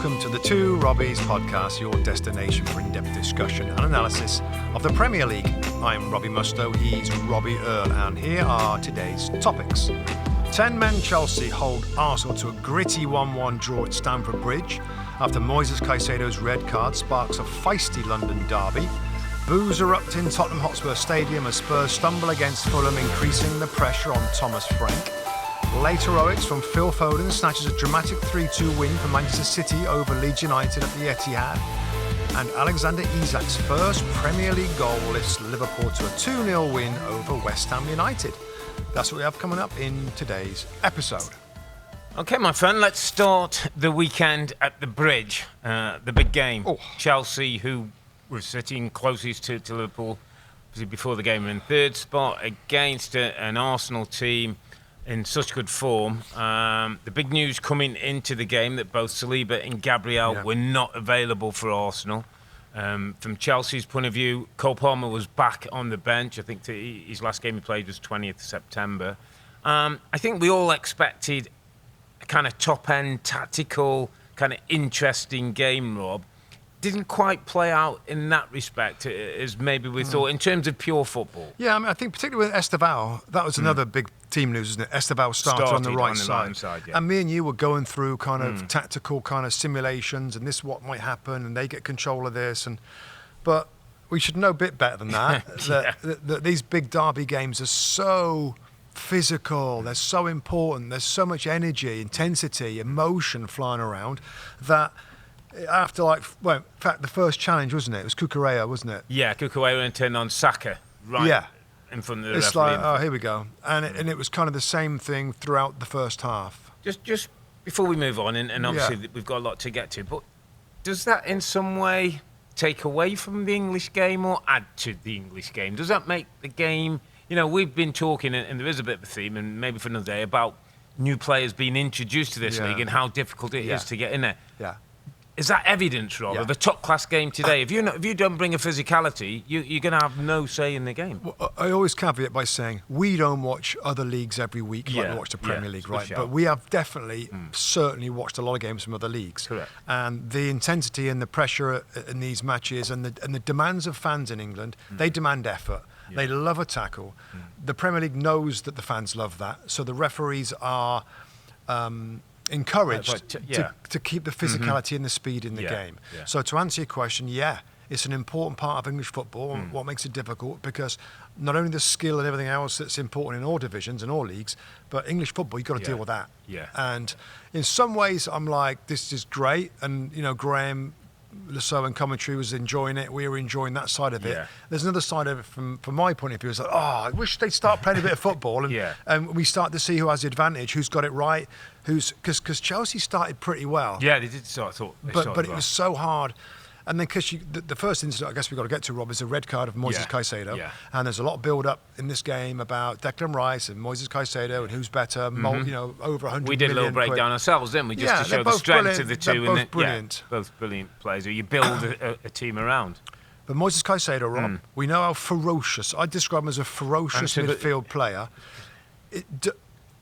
welcome to the Two Robbies Podcast, your destination for in-depth discussion and analysis of the Premier League. I'm Robbie Mustoe, he's Robbie Earle, and here are today's topics. 10-men Chelsea hold Arsenal to a gritty 1-1 draw at Stamford Bridge after Moises Caicedo's red card sparks a feisty London derby. Boos erupt in Tottenham Hotspur Stadium as Spurs stumble against Fulham, increasing the pressure on Thomas Frank. Late heroics from Phil Foden snatches a dramatic 3-2 win for Manchester City over Leeds United at the Etihad. And Alexander Isak's first Premier League goal lifts Liverpool to a 2-0 win over West Ham United. That's what we have coming up in today's episode. Okay, my friend, let's start the weekend at the Bridge, the big game. Chelsea, who were sitting closest to Liverpool before the game, were in third spot against an Arsenal team in such good form. The big news coming into the game that both Saliba and Gabriel were not available for Arsenal. From Chelsea's point of view, Cole Palmer was back on the bench. I think his last game he played was 20th September. I think we all expected a kind of top-end, tactical, kind of interesting game, Rob. Didn't quite play out in that respect as maybe we thought in terms of pure football. Yeah, I mean, I think particularly with Esteval, that was another big team news, isn't it? Esteval started on the right side. Yeah. And me and you were going through kind of tactical kind of simulations and this what might happen and they get control of this. But we should know a bit better than that, that these big derby games are so physical, they're so important, there's so much energy, intensity, emotion flying around that after in fact, the first challenge, wasn't it? It was Cucurella, wasn't it? Yeah, Cucurella and turned on Saka in front of the it's referee. like, here we go. And it was kind of the same thing throughout the first half. Just before we move on, and obviously we've got a lot to get to, but does that in some way take away from the English game or add to the English game? Does that make the game... You know, we've been talking, and there is a bit of a theme, and maybe for another day, about new players being introduced to this league and how difficult it is to get in there. Yeah. Is that evidence, Rob, of a top-class game today? If you don't bring a physicality, you're going to have no say in the game. Well, I always caveat by saying we don't watch other leagues every week like we watch the Premier League, right? Sure. But we have definitely, certainly watched a lot of games from other leagues. Correct. And the intensity and the pressure in these matches and the demands of fans in England, they demand effort. Yeah. They love a tackle. The Premier League knows that the fans love that. So the referees are... encouraged to keep the physicality and the speed in the game. Yeah. So to answer your question, it's an important part of English football. What makes it difficult? Because not only the skill and everything else that's important in all divisions and all leagues, but English football, you've got to deal with that. Yeah. And in some ways, I'm like, this is great. And, Graham Lasso and commentary was enjoying it. We were enjoying that side of it. Yeah. There's another side of it from my point of view. It's like, I wish they'd start playing a bit of football. And we start to see who has the advantage, who's got it right, because Chelsea started pretty well. Yeah, they did start. But it was so hard. And then because the first incident, I guess we've got to get to, Rob, is a red card of Moises Caicedo. Yeah. And there's a lot of build-up in this game about Declan Rice and Moises Caicedo and who's better, over 100 We did a little breakdown ourselves, didn't we? Just to show the strength of the two. They're both brilliant. Both brilliant players who you build a team around. But Moises Caicedo, Rob, we know how ferocious, I describe him as a ferocious midfield player.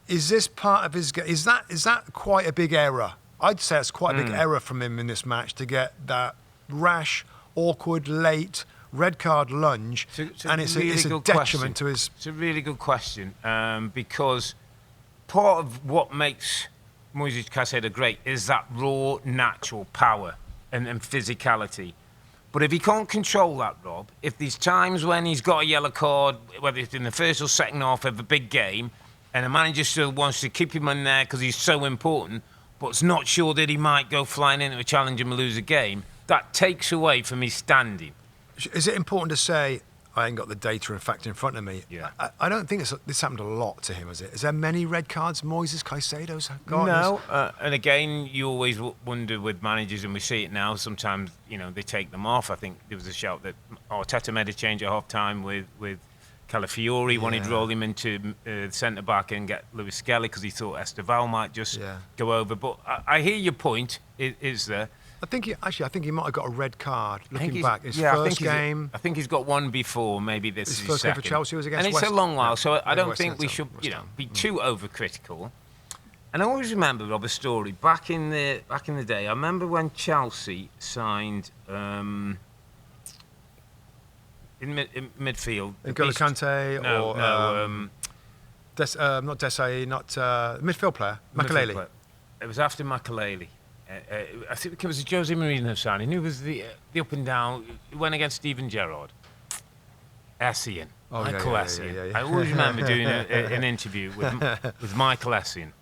Is this part of his game? Is that quite a big error? I'd say it's quite a big error from him in this match to get that rash, awkward, late red card lunge, and it's a detriment to his... It's a really good question, because part of what makes Moises Caicedo great is that raw, natural power and physicality. But if he can't control that, Rob, if there's times when he's got a yellow card, whether it's in the first or second half of a big game, and the manager still wants to keep him in there because he's so important, but's not sure that he might go flying into a challenge and lose a game, that takes away from his standing. Is it important to say, I ain't got the data and fact in front of me? Yeah. I don't think this happened a lot to him, has it? Is there many red cards Moises Caicedo's got? No. And again, you always wonder with managers, and we see it now, sometimes, they take them off. I think there was a shout that Arteta made a change at half-time with Calafiori, wanted to roll him into centre-back and get Lewis Skelly because he thought Esteval might just go over. But I hear your point, is there. I think he might have got a red card looking back. His first game. I think he's got one before. Maybe this is his first game second. for Chelsea was against and it's West, a long while, so I don't think we should, be too overcritical. And I always remember, Rob, a story back in the day. I remember when Chelsea signed in midfield. N'Golo Kante not Desai, not midfield player, Makelele. It was after Makelele. I think it was a Jose Mourinho signing. Who was the up and down? He went against Steven Gerrard. Essien. Michael Essien. Yeah. I always remember doing an interview with Michael Essien.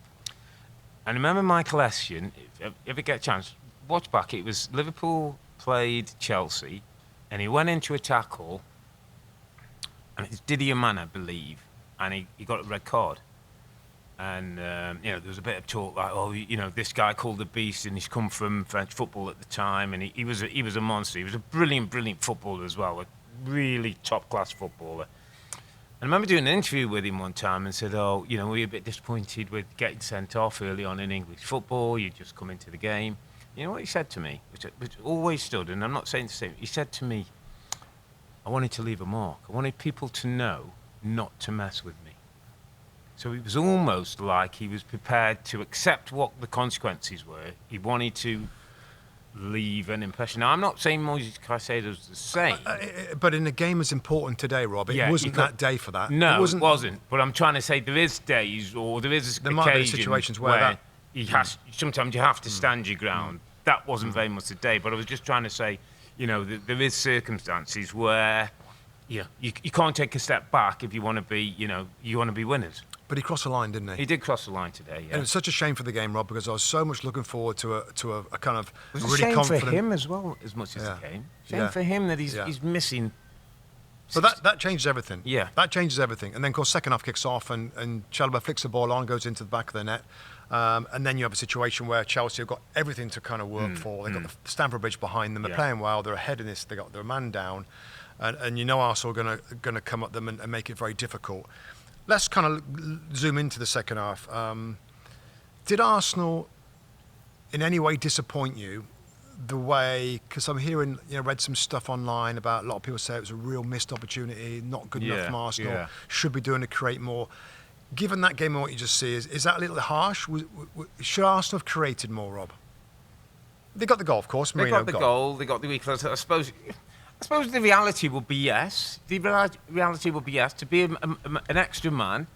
And I remember Michael Essien, if you ever get a chance, watch back. It was Liverpool played Chelsea, and he went into a tackle, and it's Didier Mann, I believe, and he got a red card. And, there was a bit of talk like, this guy called the Beast, and he's come from French football at the time, and he was a monster. He was a brilliant footballer as well, a really top-class footballer. And I remember doing an interview with him one time and said, we're a bit disappointed with getting sent off early on in English football. You just come into the game. You know what he said to me, which always stood, and I'm not saying the same. He said to me, I wanted to leave a mark. I wanted people to know not to mess with me. So it was almost like he was prepared to accept what the consequences were. He wanted to leave an impression. Now, I'm not saying Moises Caicedo's the same. But in a game as important today, Rob, it wasn't that day for that. No, it wasn't. But I'm trying to say there is days or there is might be situations where sometimes you have to stand your ground. That wasn't very much the day. But I was just trying to say, there is circumstances where you can't take a step back if you want to be, you want to be winners. But he crossed the line, didn't he? He did cross the line today, yeah. And it's such a shame for the game, Rob, because I was so much looking forward to a kind of it was really a shame confident... for him as well, as much as the game. Shame for him that he's missing... But that changes everything. Yeah. That changes everything. And then, of course, second half kicks off and Chalobah flicks the ball on, goes into the back of the net. And then you have a situation where Chelsea have got everything to kind of work for. They've got the Stamford Bridge behind them. They're playing well. They're ahead in this. They've got their man down. And Arsenal are going to come at them and make it very difficult. Let's kind of zoom into the second half. Did Arsenal in any way disappoint you? The way, because I'm hearing, read some stuff online about a lot of people say it was a real missed opportunity, not good enough from Arsenal, should be doing to create more. Given that game and what you just see, is that a little harsh? Should Arsenal have created more, Rob? They got the goal, of course. They got the goal. They got the equaliser. I suppose the reality would be yes. The reality would be yes. To be an extra man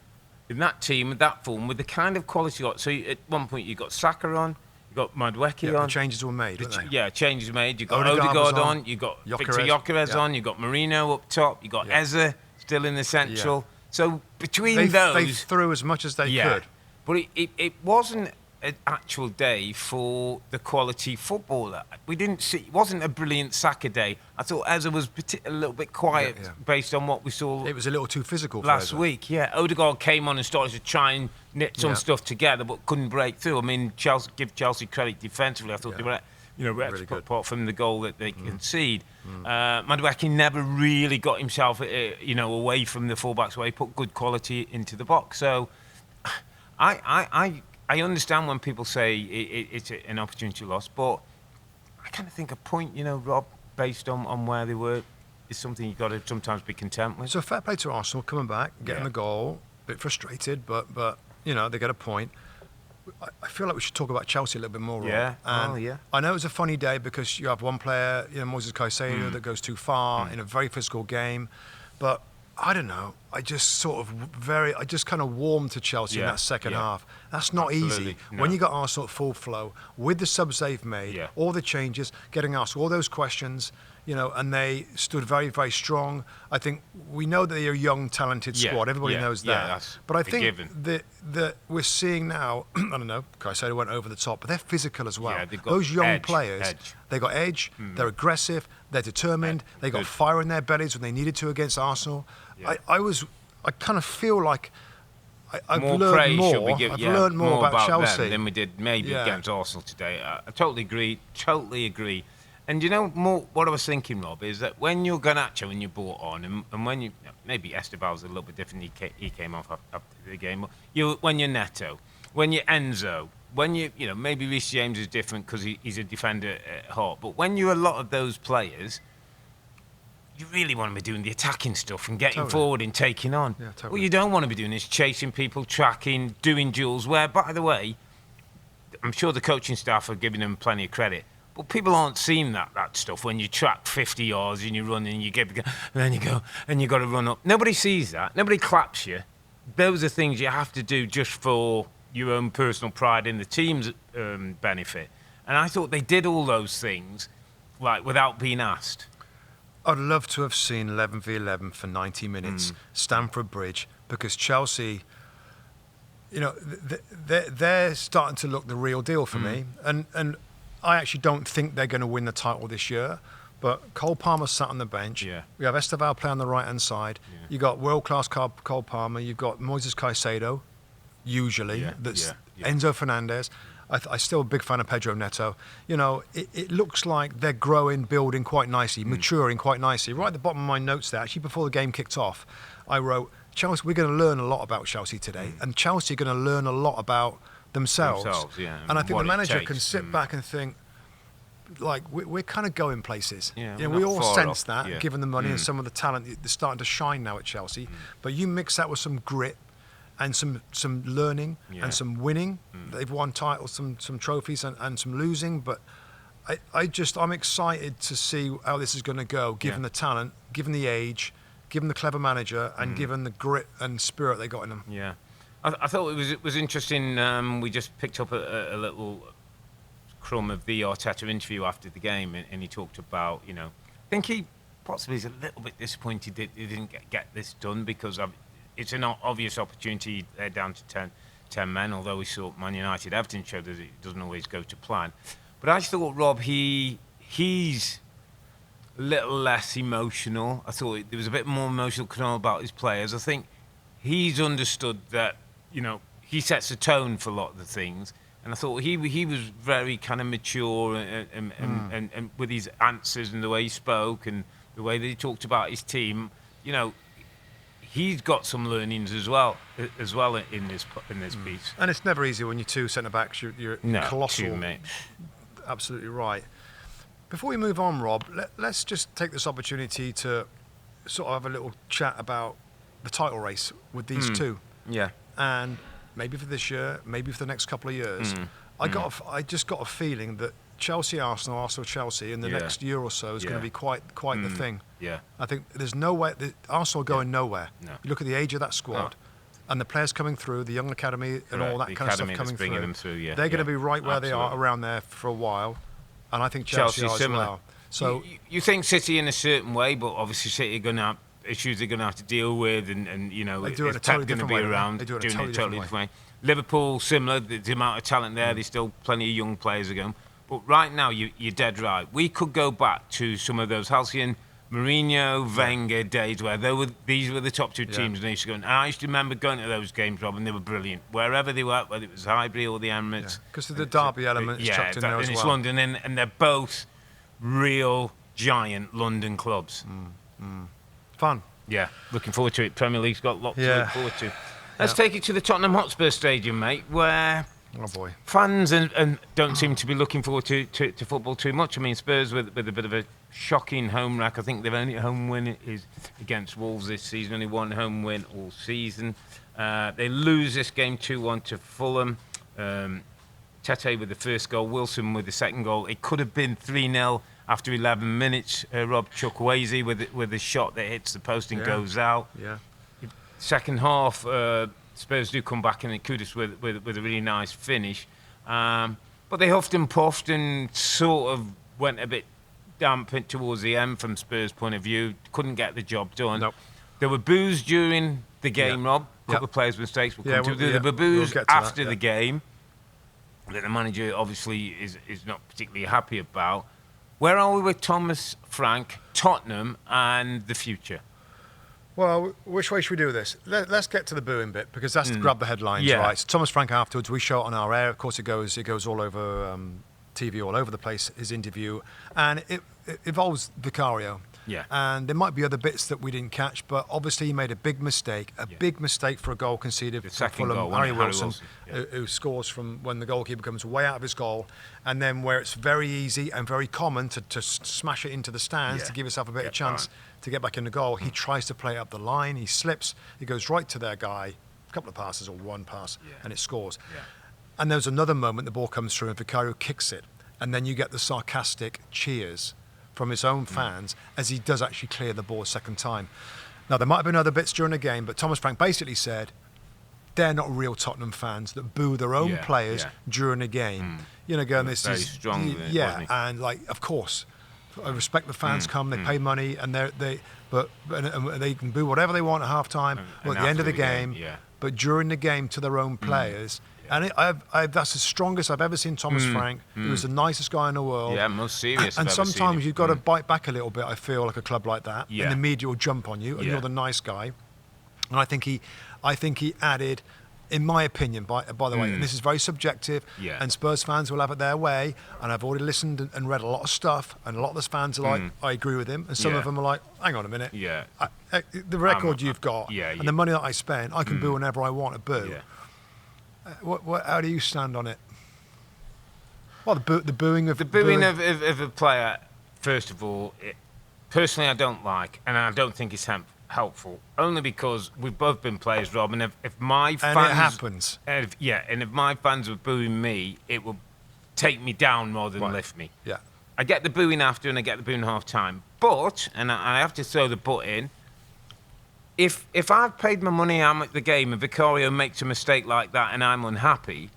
in that team, with that form, with the kind of quality you got. So at one point you got Saka on, you got Madueke on. The changes were made, weren't they? Yeah, changes made. You got Odegaard on. You got Victor Gyökeres on. You got Marino up top. You got Eze still in the central. Yeah. So between those, they threw as much as they could. But it wasn't an actual day for the quality footballer. We didn't see. It wasn't a brilliant Saka day. I thought Eze was a little bit quiet based on what we saw. It was a little too physical last week. Yeah, Odegaard came on and started to try and knit some stuff together, but couldn't break through. I mean, give Chelsea credit defensively. I thought they were, really good. Apart from the goal that they concede. Madueke never really got himself, away from the fullbacks where he put good quality into the box. So, I understand when people say it's an opportunity loss, but I kind of think a point, Rob, based on where they were, is something you've got to sometimes be content with. So fair play to Arsenal, coming back, getting the goal, a bit frustrated, but they get a point. I feel like we should talk about Chelsea a little bit more, Rob. Yeah, I know it was a funny day because you have one player, Moises Caicedo, that goes too far in a very physical game, but I don't know. I just kind of warmed to Chelsea in that second half. That's not easy. No. When you got Arsenal at full flow, with the subs they've made, all the changes, getting asked all those questions, and they stood very, very strong. I think we know that they're a young, talented squad. Everybody knows that. That's but I think that we're seeing now, I don't know, Caicedo went over the top, but they're physical as well. Yeah, they've got those young players, they got edge, they're aggressive, they're determined, they got fire in their bellies when they needed to against Arsenal. Yeah. I kind of feel like I've learned more about Chelsea than we did maybe against Arsenal today. I totally agree. And what I was thinking, Rob, is that when you're Garnacho and you're brought on, and when maybe Estebal's a little bit different, he came off after the game, when you're Neto, when you're Enzo, when maybe Reece James is different because he's a defender at heart, but when you're a lot of those players, you really want to be doing the attacking stuff and getting forward and taking on. Yeah, totally. What you don't want to be doing is chasing people, tracking, doing duels, where, by the way, I'm sure the coaching staff are giving them plenty of credit, but people aren't seeing that stuff when you track 50 yards and you run and you get and then you go and you got to run up. Nobody sees that. Nobody claps you. Those are things you have to do just for your own personal pride in the team's benefit. And I thought they did all those things like without being asked. I'd love to have seen 11v11 for 90 minutes, Stamford Bridge, because Chelsea, you know, they're starting to look the real deal for me. And I actually don't think they're going to win the title this year. But Cole Palmer sat on the bench. Yeah. We have Esteval play on the right-hand side. Yeah. You've got world-class Cole Palmer. You've got Moises Caicedo, usually. Enzo Fernandez. I'm still a big fan of Pedro Neto. You know, it looks like they're growing, building quite nicely, maturing quite nicely. Right at the bottom of my notes there, actually before the game kicked off, I wrote, Chelsea, we're going to learn a lot about Chelsea today. And Chelsea are going to learn a lot about themselves. And I think the manager can sit back and think, like, we're kind of going places. Yeah, you know, we all sense that, given the money and some of the talent, they're starting to shine now at Chelsea. But you mix that with some grit and some learning and some winning. They've won titles, some trophies and some losing. But I'm excited to see how this is going to go, given the talent, given the age, given the clever manager, and given the grit and spirit they got in them. Yeah. I thought it was interesting. We just picked up a little crumb of the Arteta interview after the game, and he talked about, you know, I think he possibly is a little bit disappointed that he didn't get this done because it's an obvious opportunity. They're down to 10 men, although we saw Man United Everton show that it doesn't always go to plan. But I thought, Rob, he's a little less emotional. I thought there was a bit more emotional control about his players. I think he's understood that, you know, he sets a tone for a lot of the things. And I thought he was very kind of mature and with his answers and the way he spoke and the way that he talked about his team, you know, he's got some learnings as well in this piece. And it's never easy when you're two centre backs. You're colossal. Mate. Absolutely right. Before we move on, Rob, let's just take this opportunity to sort of have a little chat about the title race with these two. Yeah. And maybe for this year, maybe for the next couple of years. I just got a feeling that Chelsea, Arsenal, Chelsea in the next year or so is going to be quite the thing. Yeah. I think there's no way Arsenal are going nowhere. No. You look at the age of that squad and the players coming through, the young academy and all that kind of stuff coming through. Them through. They're going to be right where they are around there for a while. And I think Chelsea are similar. As well. So you think City in a certain way, but obviously City are going to have issues they're going to have to deal with, and you know, is Pep going to be around? They do it in a totally different way. Liverpool, similar, the amount of talent there, there's still plenty of young players again. But right now, you're dead right. We could go back to some of those Halcyon, Mourinho, Wenger days where these were the top two teams in East. And I used to remember going to those games, Rob, and they were brilliant. Wherever they were, whether it was Highbury or the Emirates. Because of the derby element is chucked in there as well. It's London, and they're both real giant London clubs. Fun. Yeah, looking forward to it. Premier League's got lots to look forward to. Let's take it to the Tottenham Hotspur Stadium, mate, where fans and don't seem to be looking forward to football too much. I mean, Spurs with a bit of a shocking home wreck. I think their only home win is against Wolves this season. Only one home win all season. They lose this game 2-1 to Fulham. Tete with the first goal, Wilson with the second goal. It could have been 3-0 after 11 minutes. Rob Chukwueze with a shot that hits the post and goes out. Yeah. Second half, Spurs do come back and Kudus with a really nice finish. But they huffed and puffed and sort of went a bit damp towards the end from Spurs' point of view. Couldn't get the job done. Nope. There were boos during the game, Rob. A couple of players' mistakes. There were boos after the game that the manager obviously is not particularly happy about. Where are we with Thomas Frank, Tottenham, and the future? Well, which way should we do this? Let's get to the booing bit because that's to grab the headlines, right? So Thomas Frank afterwards, we show it on our air. Of course, it goes all over TV, all over the place. His interview, and it involves Vicario. Yeah. And there might be other bits that we didn't catch, but obviously he made a big mistake for a goal conceded The from second Fulham. goal, Harry wasn't it? Wilson, Harry Wilson, who scores from when the goalkeeper comes way out of his goal, and then where it's very easy and very common to smash it into the stands to give yourself a better chance to get back in the goal. He tries to play up the line, he slips, he goes right to their guy, a couple of passes or one pass, and it scores. Yeah. And there's another moment the ball comes through and Vicario kicks it, and then you get the sarcastic cheers from his own fans as he does actually clear the ball a second time. Now, there might have been other bits during the game, but Thomas Frank basically said they're not real Tottenham fans that boo their own players during a game. You know, going, this very is... strong, wasn't he? And, like, of course, I respect the fans come, they pay money, and they can boo whatever they want at half-time or at the end of the game. But during the game to their own players... And that's the strongest I've ever seen Thomas Frank. He was the nicest guy in the world. Yeah, most serious. And sometimes you've got to bite back a little bit, I feel, like a club like that. Yeah. And the media will jump on you, and you're the nice guy. And I think he added, in my opinion, by the way, and this is very subjective, and Spurs fans will have it their way, and I've already listened and read a lot of stuff, and a lot of those fans are like, I agree with him, and some of them are like, hang on a minute. The record you've got, and the money that I spent, I can boo whenever I want to boo. How do you stand on it? Well, the booing of a player. First of all, personally, I don't like, and I don't think it's helpful. Only because we've both been players, Rob, and if my fans, and it happens, and if my fans were booing me, it would take me down more than lift me. Yeah, I get the booing after, and I get the booing half time. But, and I have to throw the but in. If I've paid my money, I'm at the game, and Vicario makes a mistake like that, and I'm unhappy,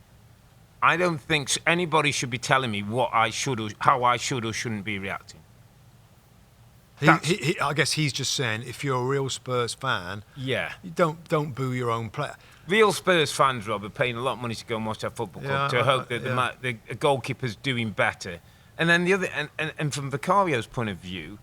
I don't think anybody should be telling me what I should or how I should or shouldn't be reacting. I guess he's just saying, if you're a real Spurs fan, you don't boo your own player. Real Spurs fans, Rob, are paying a lot of money to go and watch that football club to hope that the goalkeeper's doing better. And then the other, and from Vicario's point of view,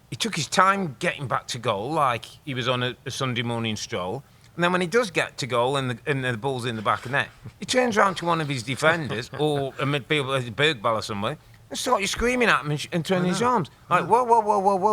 he took his time getting back to goal, like he was on a Sunday morning stroll. And then when he does get to goal and the ball's in the back of net, he turns around to one of his defenders or a midfielder, a Bergballer or somewhere, and starts screaming at him and turning his arms. Like, whoa,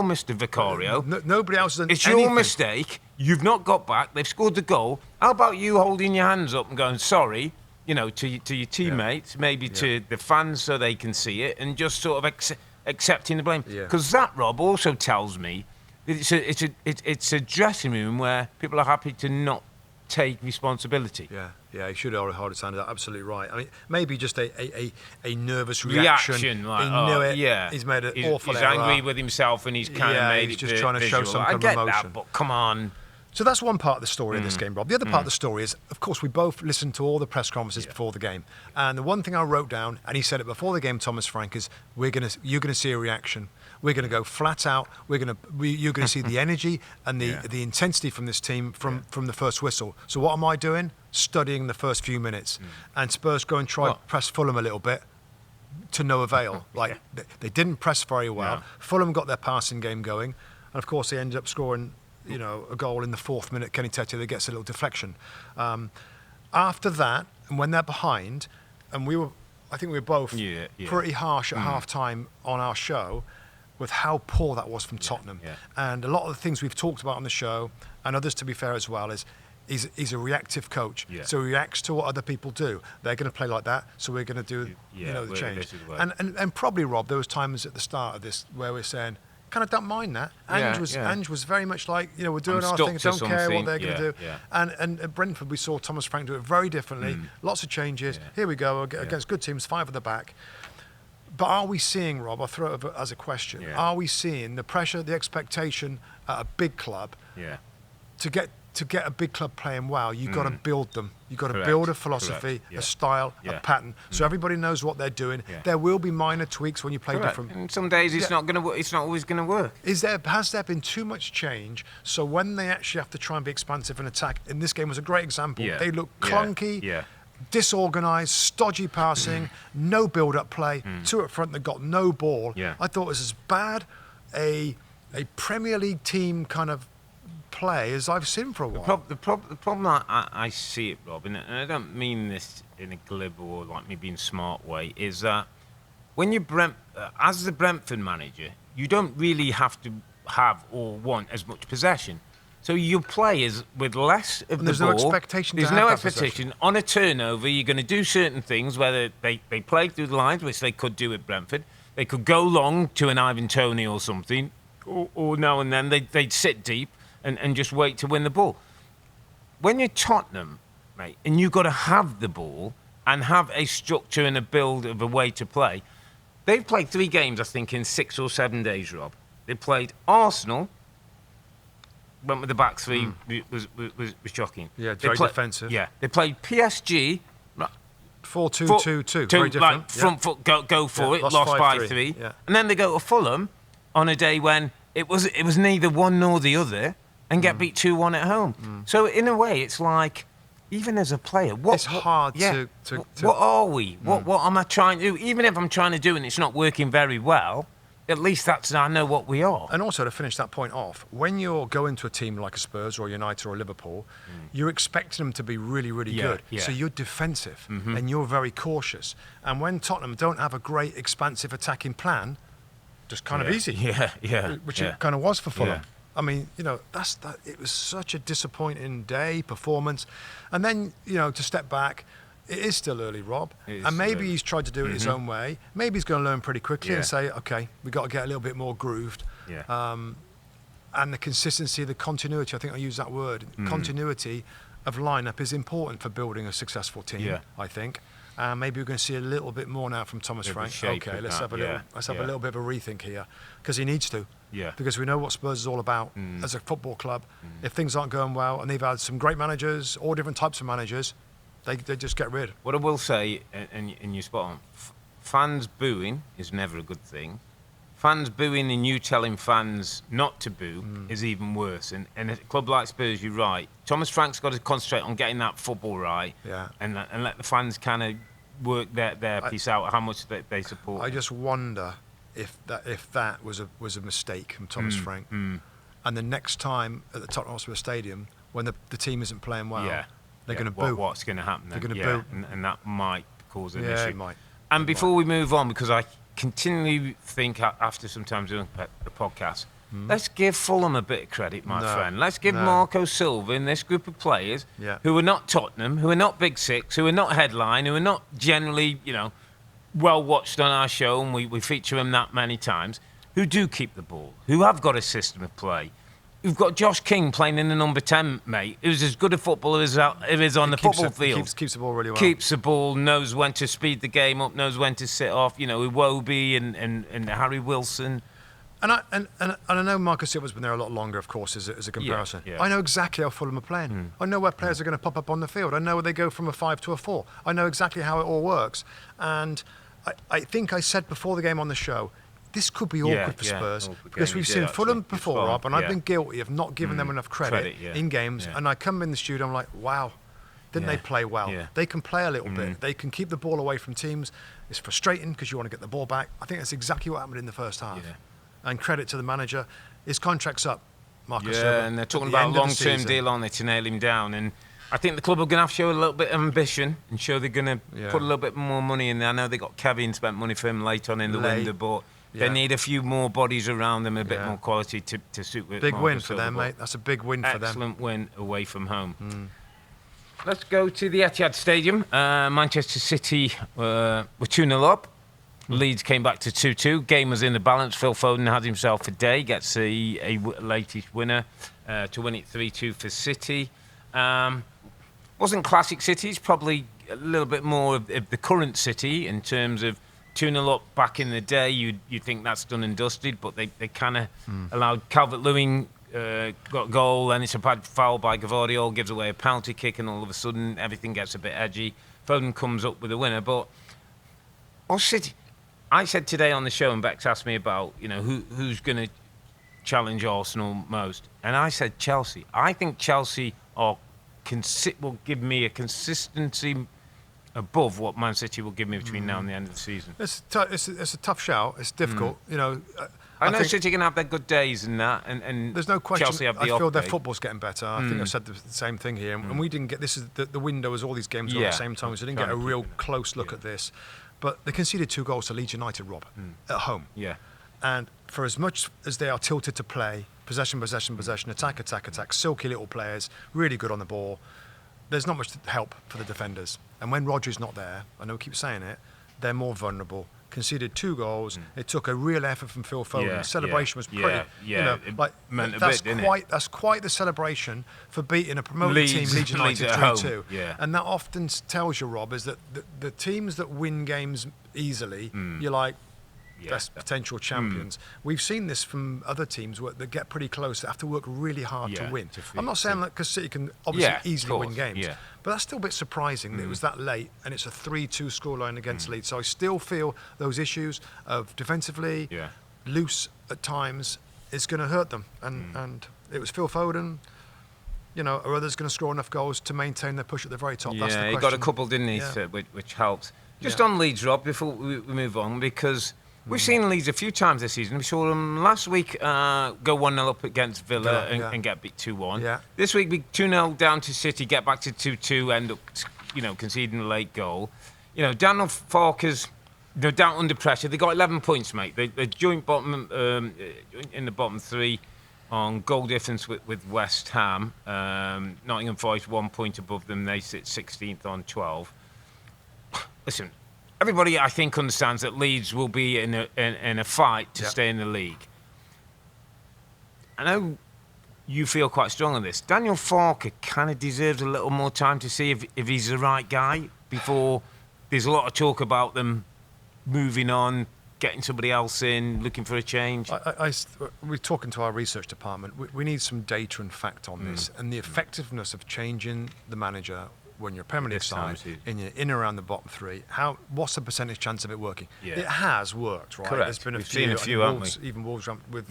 Mr. Vicario. Nobody else has done It's anything. your mistake. You've not got back. They've scored the goal. How about you holding your hands up and going, sorry, to your teammates, maybe to the fans so they can see it, and just sort of accepting the blame, because that, Rob, also tells me that it's a dressing room where people are happy to not take responsibility. He should have held his hand. Absolutely right. I mean, maybe just a nervous reaction. Like, he's made an awful he's error. angry with himself, and he's kind of made he's it just trying to show some kind of emotion. I get that, but come on. So that's one part of the story of this game, Rob. The other part of the story is, of course, we both listened to all the press conferences before the game. And the one thing I wrote down, and he said it before the game, Thomas Frank, is you're going to see a reaction. We're going to go flat out. You're going to see the energy and the intensity from this team from the first whistle. So what am I doing? Studying the first few minutes. And Spurs go and try press Fulham a little bit to no avail. They didn't press very well. Fulham got their passing game going. And, of course, they ended up scoring a goal in the 4th minute. Kenny Tete that gets a little deflection. After that, and when they're behind, and I think we were both pretty harsh at half-time on our show with how poor that was from Tottenham. And a lot of the things we've talked about on the show, and others to be fair as well, is he's a reactive coach. So he reacts to what other people do. They're going to play like that, so we're going to do the change. And probably, Rob, there was times at the start of this where we're saying, kind of don't mind that. Ange was very much like, we're doing our thing, don't care what they're going to do. And at Brentford, we saw Thomas Frank do it very differently. Lots of changes. Here we go, against good teams, 5 at the back. But are we seeing, Rob, I'll throw it as a question, are we seeing the pressure, the expectation at a big club to get a big club playing well, you've got to build them. You've got to build a philosophy, a style, a pattern, so everybody knows what they're doing. There will be minor tweaks when you play different. And some days it's not going to. It's not always going to work. Has there been too much change? So when they actually have to try and be expansive and attack, in this game was a great example. They look clunky, disorganised, stodgy passing, no build-up play. 2 up front that got no ball. I thought it was as bad a Premier League team kind of play as I've seen for a while. The problem I see it, Rob, and I don't mean this in a glib or like me being smart way, is that when you as the Brentford manager, you don't really have to have or want as much possession. So you play with less of the ball. There's no expectation. There's no expectation. On a turnover, you're going to do certain things, whether they play through the lines, which they could do at Brentford. They could go long to an Ivan Toney or something, or now and then they'd sit deep and just wait to win the ball. When you're Tottenham, mate, and you've got to have the ball and have a structure and a build of a way to play, they've played 3 games, I think, in 6 or 7 days, Rob. They played Arsenal, went with the back three, was shocking. Yeah, very defensive. Yeah, they played PSG. 4-2-2-2, very different. Like, front foot, go for it, lost by 3. Yeah. And then they go to Fulham on a day when it was neither one nor the other and get beat 2-1 at home. So in a way, it's like, even as a player, it's hard to... What are we? What am I trying to do? Even if I'm trying to do it and it's not working very well, at least I know what we are. And also, to finish that point off, when you're going to a team like a Spurs or United or Liverpool, you're expecting them to be really, really good. Yeah. So you're defensive and you're very cautious. And when Tottenham don't have a great, expansive attacking plan, just kind of easy. Which it kind of was for Fulham. Yeah. I mean, it was such a disappointing day, performance. And then, to step back, it is still early, Rob. And maybe he's tried to do it his own way. Maybe he's going to learn pretty quickly and say, okay, we've got to get a little bit more grooved. Yeah. And the consistency, the continuity, I think I use that word, continuity of lineup is important for building a successful team, I think. Maybe we're going to see a little bit more now from Thomas Frank. Okay, let's have a little bit of a rethink here, because he needs to. Yeah. Because we know what Spurs is all about as a football club. If things aren't going well, and they've had some great managers, all different types of managers, they just get rid. What I will say, and you're spot on, fans booing is never a good thing. Fans booing and you telling fans not to boo is even worse. And a club like Spurs, you're right. Thomas Frank's got to concentrate on getting that football right, and let the fans kind of work their piece out, how much they support. I just wonder if that was a mistake from Thomas Frank. And the next time at the Tottenham Hotspur Stadium, when the team isn't playing well, they're going to boo. What's going to happen then? They're going to boo. And that might cause an issue. Yeah, it might. And before we move on, because I continually think after sometimes doing the podcast, let's give Fulham a bit of credit, my friend. Let's give Marco Silva and this group of players who are not Tottenham, who are not Big Six, who are not headline, who are not generally, well watched on our show, and we feature them that many times, who do keep the ball, who have got a system of play. We've got Josh King playing in the number 10, mate, who's as good a footballer as it is on the football field. Keeps the ball really well. Keeps the ball, knows when to speed the game up, knows when to sit off. Iwobi and Harry Wilson. And I know Marcus Silva's been there a lot longer, of course, as a comparison. Yeah. I know exactly how Fulham are playing. I know where players are going to pop up on the field. I know where they go from a 5 to a 4. I know exactly how it all works. And I think I said before the game on the show, this could be awkward for Spurs, because we've seen Fulham before, Rob, and I've been guilty of not giving them enough credit in games. And I come in the studio, I'm like, wow, didn't they play well? They can play a little bit. They can keep the ball away from teams. It's frustrating because you want to get the ball back. I think that's exactly what happened in the first half. And credit to the manager. His contract's up, Marcus Silva. And they're talking about a long-term deal on it to nail him down. And I think the club are going to have to show a little bit of ambition and show they're going to put a little bit more money in there. I know they got Kevin, spent money for him late on in the window, but they need a few more bodies around them, a bit more quality to suit with. Big win for them, mate. That's a big win for them. Excellent win away from home. Let's go to the Etihad Stadium. Manchester City were 2-0 up. Leeds came back to 2-2. Game was in the balance. Phil Foden had himself a day. Gets a latest winner to win it 3-2 for City. Wasn't classic City. It's probably a little bit more of the current City in terms of 2-0 up back in the day. You'd think that's done and dusted, but they kind of allowed Calvert-Lewin got a goal, and it's a bad foul by Gvardiol, gives away a penalty kick, and all of a sudden everything gets a bit edgy. Foden comes up with a winner, but City. I said today on the show, and Bex asked me about who's going to challenge Arsenal most, and I said Chelsea. I think Chelsea will give me a consistency above what Man City will give me between now and the end of the season. It's a tough shout. It's difficult. I know City can have their good days and that, and there's no question. Chelsea have the I feel their day. football's getting better. I think I've said the same thing here, and we didn't get this is the window as all these games were at the same time, so we didn't get a real close look at this. But they conceded 2 goals to Leeds United, Rob, at home. Yeah. And for as much as they are tilted to play, possession, attack, silky little players, really good on the ball, there's not much help for the defenders. And when Rodgers not there, I know we keep saying it, they're more vulnerable. Conceded 2 goals. It took a real effort from Phil Foden. The celebration was pretty. That's quite the celebration for beating a promoted team, Leeds United 3-2. Yeah. And that often tells you, Rob, is that the teams that win games easily, you're like, that's potential champions. We've seen this from other teams that get pretty close, that have to work really hard to win. I'm not saying that because City can obviously easily win games, but that's still a bit surprising that it was that late and it's a 3-2 scoreline against Leeds. So I still feel those issues of defensively, loose at times, is going to hurt them. And it was Phil Foden, are others going to score enough goals to maintain their push at the very top? That's the question. He got a couple, didn't he, which helped. Just on Leeds, Rob, before we move on, because we've seen Leeds a few times this season. We saw them last week go 1-0 up against Villa and get beat 2-1. Yeah. This week, we 2-0 down to City, get back to 2-2, end up, conceding a late goal. Daniel Farke's down under pressure. They got 11 points, mate. They're joint bottom in the bottom 3 on goal difference with West Ham. Nottingham Forest 1 point above them. They sit 16th on 12. Listen. Everybody, I think, understands that Leeds will be in a fight to stay in the league. I know you feel quite strong on this. Daniel Farke kind of deserves a little more time to see if he's the right guy before there's a lot of talk about them moving on, getting somebody else in, looking for a change. We're talking to our research department. We need some data and fact on this and the effectiveness of changing the manager when you're a Premier League side and you're in around the bottom 3, what's the percentage chance of it working? It has worked, right? Correct. There's been We've seen a few, haven't we? Even Wolves with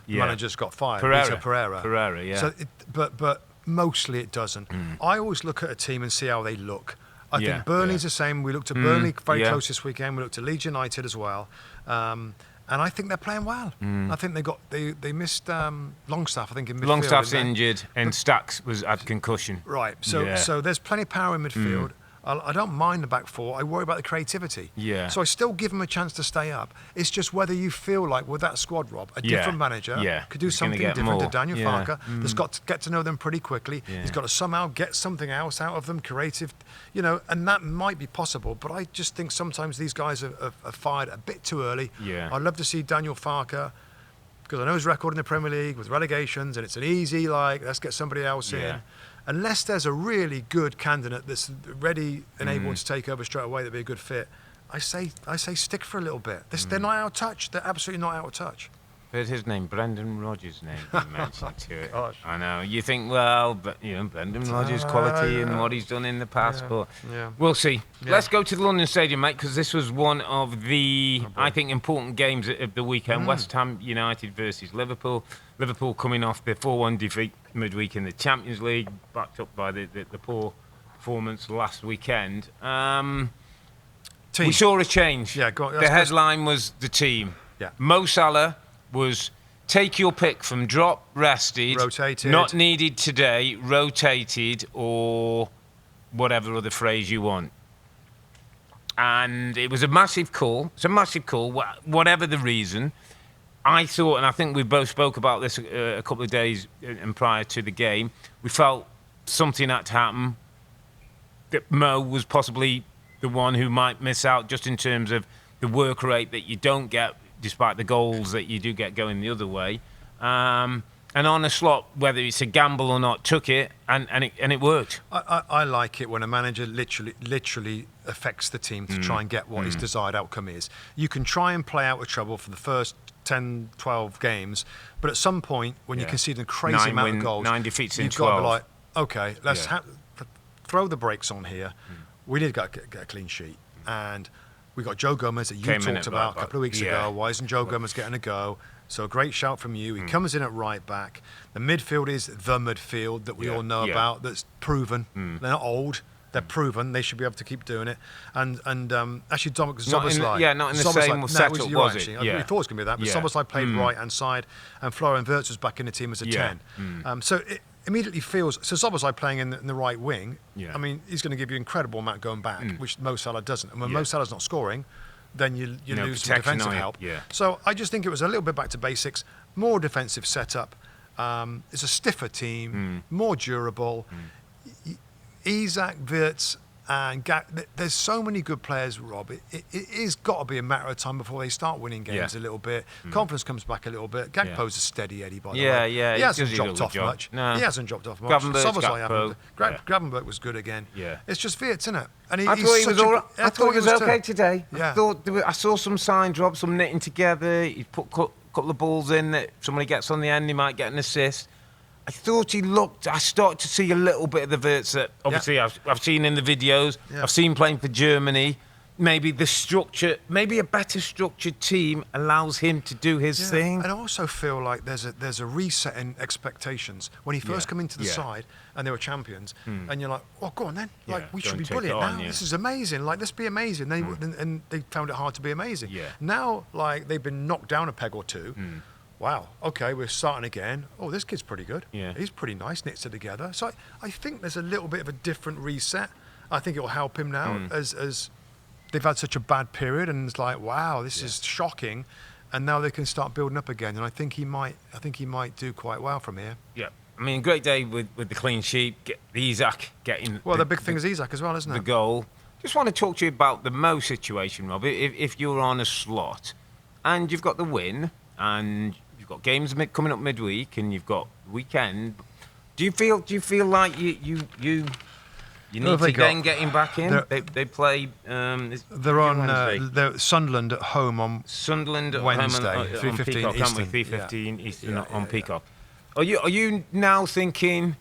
managers got fired. Pereira, yeah. So but mostly it doesn't. I always look at a team and see how they look. I think Burnley's the same. We looked at Burnley very close this weekend. We looked at Leeds United as well. And I think they're playing well. I think they missed Longstaff, I think, in midfield. Longstaff's injured and Stacks had concussion. Right. So there's plenty of power in midfield. I don't mind the back 4. I worry about the creativity. Yeah. So I still give them a chance to stay up. It's just whether you feel like with that squad, Rob, a different manager could do something different to Daniel Farke. That's got to get to know them pretty quickly. He's got to somehow get something else out of them, creative, and that might be possible. But I just think sometimes these guys are fired a bit too early. Yeah. I'd love to see Daniel Farke, because I know his record in the Premier League with relegations, and it's an easy, let's get somebody else in. Unless there's a really good candidate that's ready and able to take over straight away, that'd be a good fit. I say stick for a little bit. They're not out of touch. They're absolutely not out of touch. There's his name, Brendan Rodgers' name you mentioned to it. I know. You think, but Brendan Rodgers' quality and what he's done in the past, but we'll see. Let's go to the London Stadium, mate, because this was one of the, I think, important games of the weekend. West Ham United versus Liverpool. Liverpool coming off their 4-1 defeat midweek in the Champions League, backed up by the poor performance last weekend. We saw a change. Yeah, go on. The headline was the team. Yeah. Mo Salah was take your pick from drop, rested, rotated, not needed today, rotated, or whatever other phrase you want. And it was a massive call. It's a massive call, whatever the reason. I thought, and I think we both spoke about this a couple of days and prior to the game, we felt something had to happen, that Mo was possibly the one who might miss out just in terms of the work rate that you don't get despite the goals that you do get going the other way. And on a slot, whether it's a gamble or not, took it and it worked. I like it when a manager literally affects the team to try and get what his desired outcome is. You can try and play out of trouble for the first 10, 12 games, but at some point when you concede a crazy amount of goals, 9 defeats in 12. You've got to be like, okay, let's throw the brakes on here. We need to get a clean sheet. And we got Joe Gomez that you talked about a couple of weeks ago. Why isn't Joe Gomez getting a go? So a great shout from you. He comes in at right back. The midfield is the midfield that we all know about, that's proven. They're not old. They're proven. They should be able to keep doing it. And actually, Dominic Szoboszlai. Not in the same setup, was it? We thought it was going to be that, but Szoboszlai played right-hand side, and Florian Wirtz was back in the team as a 10. So immediately feels... So Szoboszlai playing in the right wing, Yeah. I mean, he's going to give you incredible amount going back, which Mo Salah doesn't. And when Mo Salah's not scoring, then you lose some defensive help. Yeah. So I just think it was a little bit back to basics, more defensive setup. It's a stiffer team, more durable. Isak, Wirtz, and there's so many good players, Rob. It is got to be a matter of time before they start winning games a little bit. Confidence comes back a little bit. Gakpo's a steady Eddie, by the way. Yeah, he hasn't dropped off much. No. He hasn't dropped off much. Gravenberch was good again. Yeah. It's just Wirtz, isn't it? And I thought he was all right. I thought he was okay too. today. Yeah. I saw some signs, Rob, some knitting together. He put a couple of balls in that somebody gets on the end, he might get an assist. I thought he looked... I started to see a little bit of the Wirtz that obviously I've seen in the videos. Yeah. I've seen playing for Germany. Maybe the structure... Maybe a better structured team allows him to do his thing. And I also feel like there's a reset in expectations. When he first come into the side and they were champions, and you're like, well, go on then. Like, we should be brilliant now. This is amazing. Like, let's be amazing. And they found it hard to be amazing. Yeah. Now, like, they've been knocked down a peg or two. Wow, okay, we're starting again. Oh, this kid's pretty good. Yeah. He's pretty nice, knits it together. So I think there's a little bit of a different reset. I think it will help him now as they've had such a bad period, and it's like, wow, this is shocking. And now they can start building up again. And I think he might do quite well from here. Yeah. I mean, great day with the clean sheet, the Isak getting... Well, the big thing is Isak as well, isn't it? The goal. Just want to talk to you about the Mo situation, Rob. If you're on a slot and you've got the win and you've got games coming up midweek and you've got weekend, do you feel like you need to then get him back in? They play... they're on they're Sunderland at home on Sunderland at Wednesday, home on 3:15 Eastern. 3:15 Eastern on Peacock. Are you now thinking,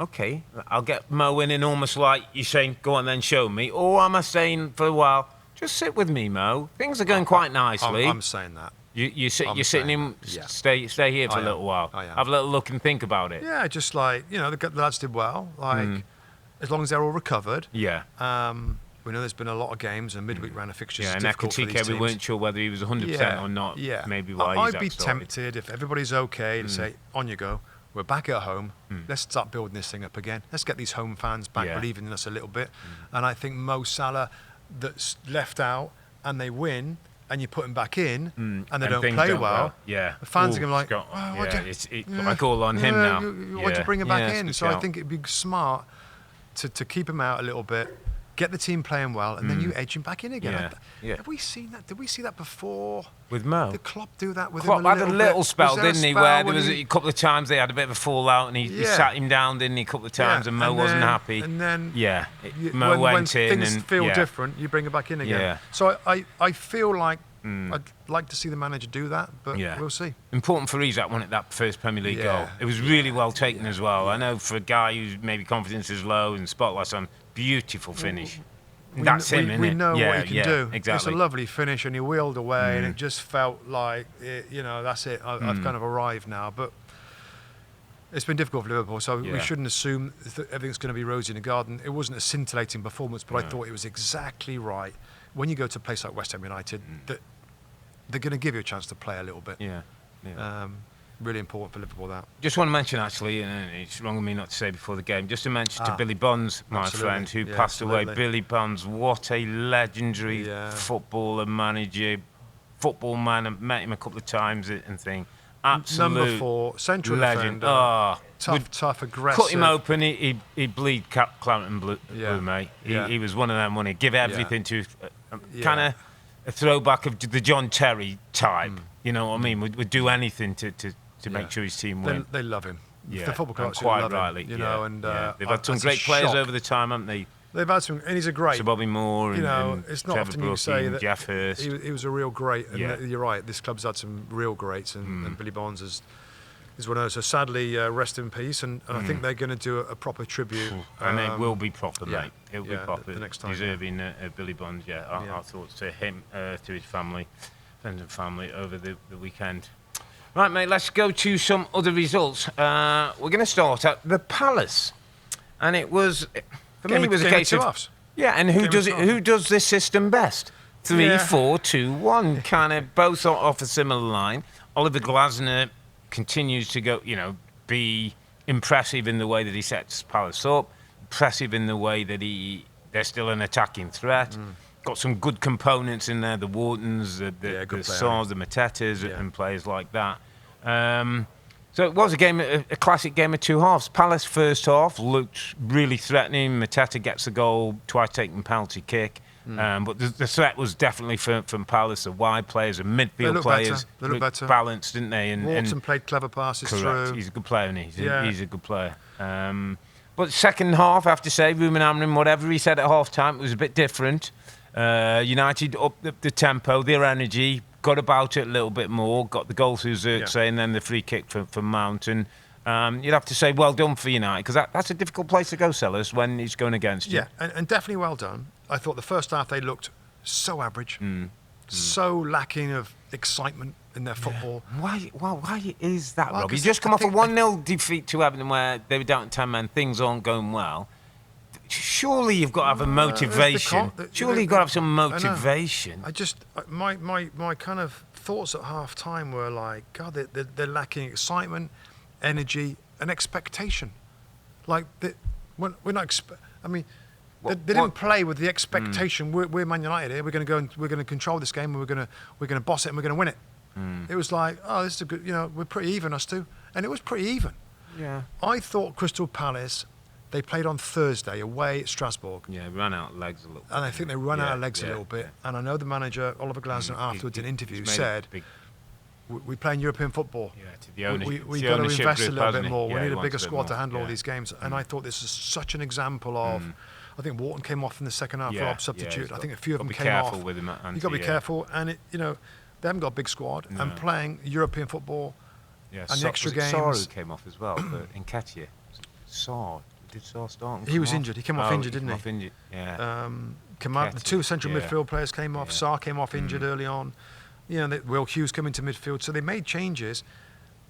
okay, I'll get Mo in and almost like you're saying, go on then, show me? Or am I saying for a while, just sit with me, Mo? Things are going quite nicely. I'm saying that. You're sitting in, stay here for a little while. Have a little look and think about it. Yeah, just like, the lads did well. Like, as long as they're all recovered. Yeah. We know there's been a lot of games and midweek round of fixtures. Yeah, and Ekatike, we weren't sure whether he was 100% or not. Yeah. Maybe why I'd be tempted, if everybody's okay, to say, on you go. We're back at home. Let's start building this thing up again. Let's get these home fans back believing in us a little bit. And I think Mo Salah, that's left out, and they win, and you put him back in, and they don't play well. Yeah. The fans are going to be like, it's like all on him now. Why'd you bring him back in? So I think it'd be smart to keep him out a little bit, get the team playing well, and then you edge him back in again. Have we seen that? Did we see that before? With Mo? Did Klopp do that with Klopp him a had a little bit? spell, didn't he, where there was a couple of times they had a bit of a fallout, and he sat him down, didn't he, a couple of times, and Mo wasn't happy. And then Mo went in, things feel different, you bring him back in again. Yeah. So I feel like I'd like to see the manager do that, but we'll see. Important for Isak, wasn't it, that first Premier League goal? It was really well taken as well. I know for a guy who's maybe confidence is low and spotlight's on, beautiful finish. That's him, isn't it? We know what he can do. Exactly. It's a lovely finish, and he wheeled away, and it just felt like, that's it. I've kind of arrived now. But it's been difficult for Liverpool, so we shouldn't assume that everything's going to be rosy in the garden. It wasn't a scintillating performance, but I thought it was exactly right. When you go to a place like West Ham United, that they're going to give you a chance to play a little bit. Really important for Liverpool, that. Just want to mention, actually, and it's wrong of me not to say before the game, just to mention to Billy Bonds, my friend, who passed away. Billy Bonds, what a legendary footballer, manager, football man. I met him a couple of times and thing. Absolute number 4, central legend. Defender. Tough, aggressive. Cut him open, he'd bleed Clarendon blue, mate. He was one of them, wouldn't he? Give everything to kind of a throwback of the John Terry type. You know what I mean? Would do anything to make sure his team win. They love him. Yeah, the football club quite love rightly. Him, and they've had some great players over the time, haven't they? They've had some, and he's a great. So Bobby Moore and it's not Trevor often you Brookie say that Jeff Hurst. He was a real great, and you're right. This club's had some real greats, and Billy Bonds is one of those. So sadly, rest in peace. And I think they're going to do a proper tribute. And it will be proper, mate. It will be proper. The next time, deserving Billy Bonds. Our thoughts to him, to his family, friends and family over the weekend. Right, mate, let's go to some other results. We're going to start at the Palace. And it was, for me, it was a case of... Yeah, and who does this system best? 3-4-2-1, kind of both off a similar line. Oliver Glasner continues to go, be impressive in the way that he sets Palace up, impressive in the way that they're still an attacking threat. Got some good components in there, the Whartons, the Sars, the Matetas, and players like that. So it was a classic game of two halves. Palace first half looked really threatening. Mateta gets the goal, twice taking penalty kick. But the threat was definitely from Palace, the wide players, the midfield players. They looked better. Balanced, didn't they? Wharton played clever passes correct. through. He's a good player, isn't he? He's a good player. But second half, I have to say, Ruben Amorim, whatever he said at half-time, it was a bit different. United upped the tempo, their energy, got about it a little bit more, got the goal through Xerxes and then the free kick from Mount. And you'd have to say well done for United, because that's a difficult place to go, Sellers, when he's going against you. Yeah, and definitely well done. I thought the first half they looked so average, so lacking of excitement in their football. Why is that, Robbie? You just come off a 1-0 defeat to Everton where they were down to 10 men, things aren't going well. Surely you've got to have a motivation. Surely you've got to have some motivation. My kind of thoughts at half time were like, God, they're lacking excitement, energy, and expectation. Like we're not. They didn't play with the expectation. We're Man United here. We're going to go and we're going to control this game, and we're going to boss it, and we're going to win it. It was like, oh, this is a good. We're pretty even, us two, and it was pretty even. Yeah. I thought Crystal Palace. They played on Thursday away at Strasbourg. Yeah, ran out of legs a little bit. And I think they ran out of legs a little bit. And I know the manager, Oliver Glasner, afterwards in an interview said, we play in European football. Yeah, to the ownership. We've got to invest a little bit more. Yeah, we need a bigger squad to handle all these games. And I thought this is such an example of, I think Wharton came off in the second half for substitute. I think a few of them came off. With him, you've got to be careful. And, they haven't got a big squad. No. And playing European football and the extra games. Saru came off as well, but Nketiah. Did Saar start? He was injured. He came off injured, didn't he? Off injured. Yeah. The two central midfield players came off. Saar came off injured early on. Will Hughes come into midfield, so they made changes.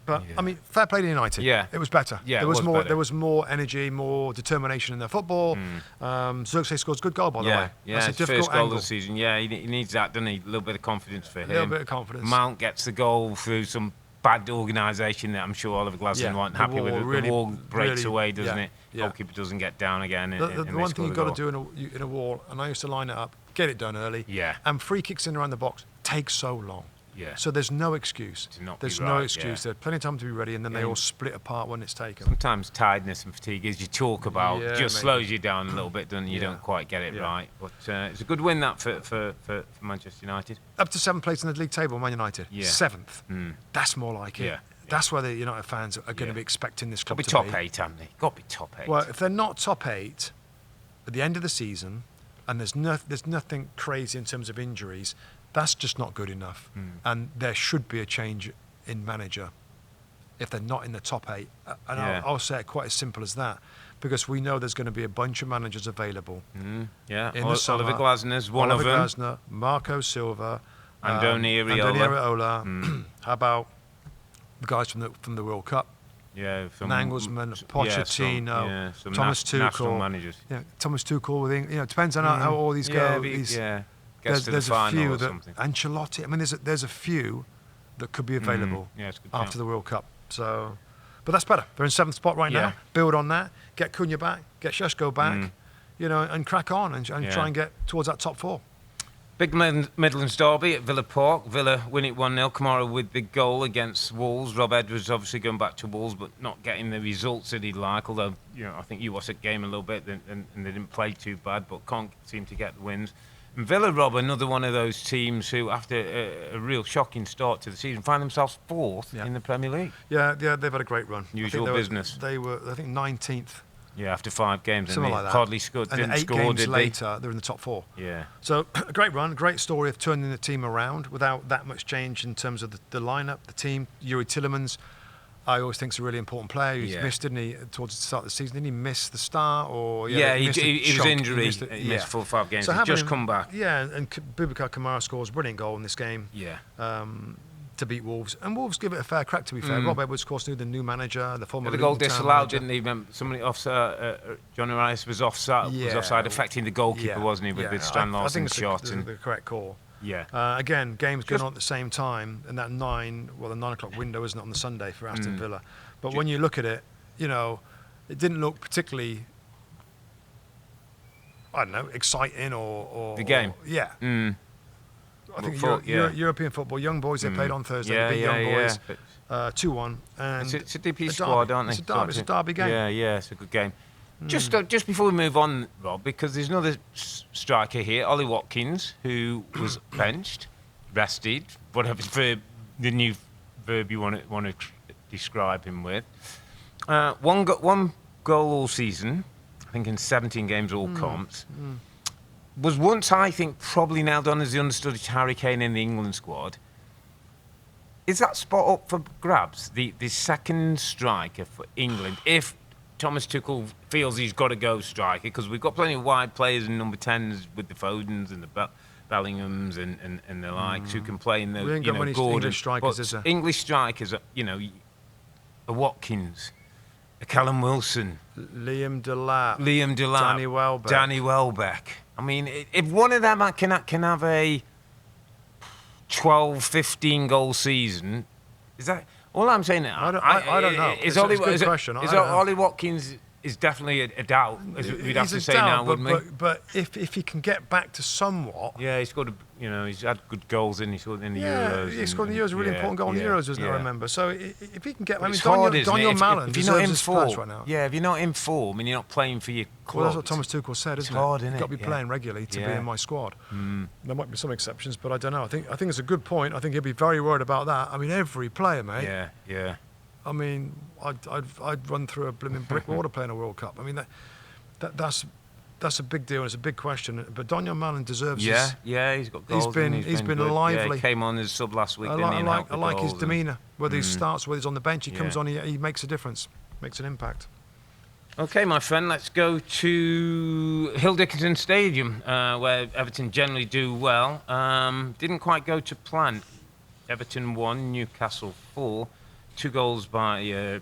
But fair play to United. Yeah, it was better. Yeah, there was more. Better. There was more energy, more determination in their football. Xerxes scores a good goal, by the way. Yeah, that's a difficult first goal angle. of the season. Yeah, he needs that, doesn't he? A little bit of confidence for him. A little bit of confidence. Mount gets the goal through some bad organisation that I'm sure Oliver Glasner wasn't happy with. The wall breaks away, doesn't it? Goalkeeper doesn't get down again. The one thing you've got to do in a wall, and I used to line it up, get it done early. Yeah. And free kicks in around the box take so long. Yeah. So there's no excuse. There's no excuse. There's plenty of time to be ready, and then they all split apart when it's taken. Sometimes tiredness and fatigue, as you talk about, just slows you down a little bit, doesn't it? You don't quite get it right. But it's a good win that for Manchester United. Up to 7th place in the league table, Man United. Yeah. 7th. That's more like it. Yeah. That's where the United fans are going to be expecting this club to be. Got to be top 8, haven't they? Got to be top 8. Well, if they're not top 8 at the end of the season, and there's nothing crazy in terms of injuries, that's just not good enough. And there should be a change in manager if they're not in the top 8. And I'll say it quite as simple as that, because we know there's going to be a bunch of managers available. In the summer. Oliver Glasner's one of them. Oliver Glasner, Marco Silva, Andoni Iraola. How about the guys from the World Cup? Yeah, Nagelsmann, Pochettino, Thomas Tuchel. National managers. Thomas Tuchel. With it depends on how all these go. There's a few that Ancelotti. I mean, there's a few that could be available after the World Cup. So, but that's better. They're in 7th spot right now. Build on that. Get Cunha back. Get Šeško back. And crack on and try and get towards that top 4. Big Midlands derby at Villa Park. Villa win it 1-0. Kamara with the goal against Wolves. Rob Edwards obviously going back to Wolves, but not getting the results that he'd like. Although I think you watched the game a little bit, and they didn't play too bad, but can't seem to get the wins. And Villa, Rob, another one of those teams who, after a real shocking start to the season, find themselves 4th in the Premier League. Yeah, they've had a great run. Usual business. They were, I think, 19th. Yeah, after 5 games, something like that. Hardly scored. And 8 games later, they're in the top 4. Yeah. So a great run, great story of turning the team around without that much change in terms of the lineup, the team. Yuri Tillemans, I always think is a really important player. He's missed, didn't he, towards the start of the season? Didn't he miss the start? Or he was injured. He missed 4 or 5 games. So he's just come back. Yeah, and Boubacar Kamara scores a brilliant goal in this game. Yeah. To beat Wolves, and Wolves give it a fair crack. To be fair, Rob Edwards, of course, knew the new manager, the former. The goal disallowed, didn't he? Somebody offside. John Arias was offside. Was offside, affecting the goalkeeper, wasn't he, with Stan Larsen's shot? I think it's the correct call. Yeah. Again, games going on at the same time, and that the 9 o'clock window isn't it, on the Sunday for Aston Villa. But when you look at it, it didn't look particularly, I don't know, exciting or the game. Yeah. I think European football, young boys, they played on Thursday, big young boys, 2-1. And it's a DP squad, aren't they? It's a derby game. Yeah, it's a good game. Just before we move on, Rob, because there's another striker here, Ollie Watkins, who was benched, rested, whatever the new verb you want to describe him with. One goal all season, I think in 17 games all comps. Was once, I think, probably nailed on as the understudy to Harry Kane in the England squad. Is that spot up for grabs, the second striker for England, if Thomas Tuchel feels he's got to go striker? Because we've got plenty of wide players and number 10s with the Fodens and the Bellinghams and the likes who can play in the, We ain't got many Gordon. English strikers, is there? English strikers, a Watkins, a Callum Wilson, Liam Delap, Danny Welbeck. I mean, if one of them can have a 12, 15 goal season, is that all I'm saying? I don't know. It's a good question. Ollie Watkins is definitely a doubt, as we'd have to say now, wouldn't we? But if he can get back to somewhat, yeah, he's got he's had good goals in the Euros. He scored in the Euros, a really important goal in the Euros, wasn't it? I remember. So if he can get, Daniel Mallon deserves his place right now. Yeah, if you're not in form and you're not playing for your club, well, that's what Thomas Tuchel said, isn't it? Hard, isn't You've got to be playing regularly to be in my squad. There might be some exceptions, but I don't know. I think it's a good point. I think he'll be very worried about that. I mean, every player, mate. Yeah. I mean, I'd run through a blooming brick wall to play in a World Cup. I mean, that's a big deal and it's a big question. But Daniel Mallon deserves. Yeah, he's got goals. He's been lively. Yeah, he came on as sub last week. I like his demeanour. Whether he starts, whether he's on the bench, he comes on. He makes a difference, makes an impact. Okay, my friend, let's go to Hill Dickinson Stadium, where Everton generally do well. Didn't quite go to plan. Everton 1, Newcastle 4. 2 goals by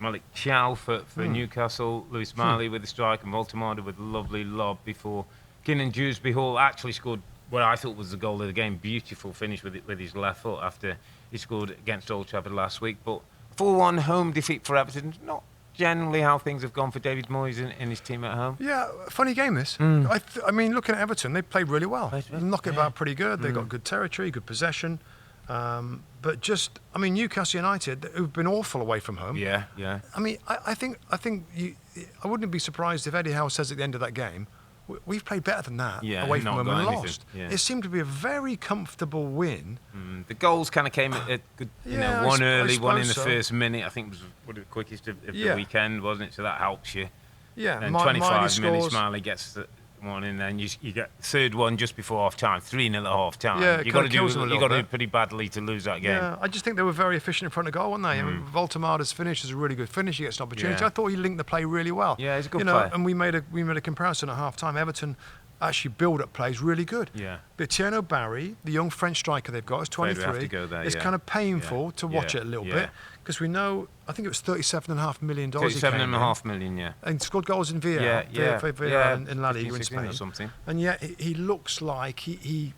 Malik Chow for Newcastle, Lewis Marley with the strike, and Voltemada with a lovely lob before Keenan Dewsbury Hall actually scored what I thought was the goal of the game. Beautiful finish with his left foot after he scored against Old Trafford last week. But 4-1 home defeat for Everton. Not generally how things have gone for David Moyes and his team at home. Yeah, funny game this. I mean, looking at Everton, they played really well. Knock it about pretty good. They got good territory, good possession. But Newcastle United, who've been awful away from home. Yeah. I mean, I think I wouldn't be surprised if Eddie Howe says at the end of that game, we've played better than that away from home and lost. Yeah. It seemed to be a very comfortable win. The goals kind of came at good, one early, one in the first minute. I think it was the quickest of the weekend, wasn't it? So that helps you. Yeah, and 25 minutes, Marley gets the one, and then you get third one just before half time, 3-0 at half time. Yeah, you got to do pretty badly to lose that game. Yeah, I just think they were very efficient in front of goal, weren't they? I mean, Voltemada's finish is a really good finish. He gets an opportunity. I thought he linked the play really well. Yeah, he's a good player. And we made a comparison at half time. Everton actually build up plays really good. Yeah. But Tierno Barry, the young French striker they've got, is 23. It's kind of painful to watch it a little bit because we know, I think it was $37.5 million. $37.5 million, yeah. And scored goals in Villarreal in La Liga in Spain. Or something. And yet he looks like he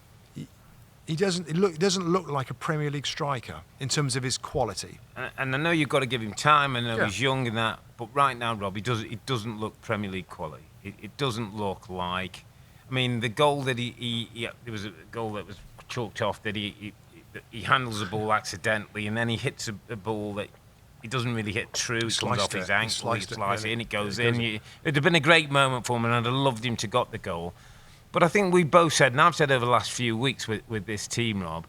doesn't look like a Premier League striker in terms of his quality. And I know you've got to give him time. I know he's young and that, but right now, Rob, it doesn't look Premier League quality. It doesn't look like. I mean, the goal that there was a goal that was chalked off that he handles the ball accidentally and then he hits a ball that he doesn't really hit true. It comes off his ankle, he slices it in, it goes in. It'd have been a great moment for him and I'd have loved him to got the goal. But I think we both said, and I've said over the last few weeks with this team, Rob,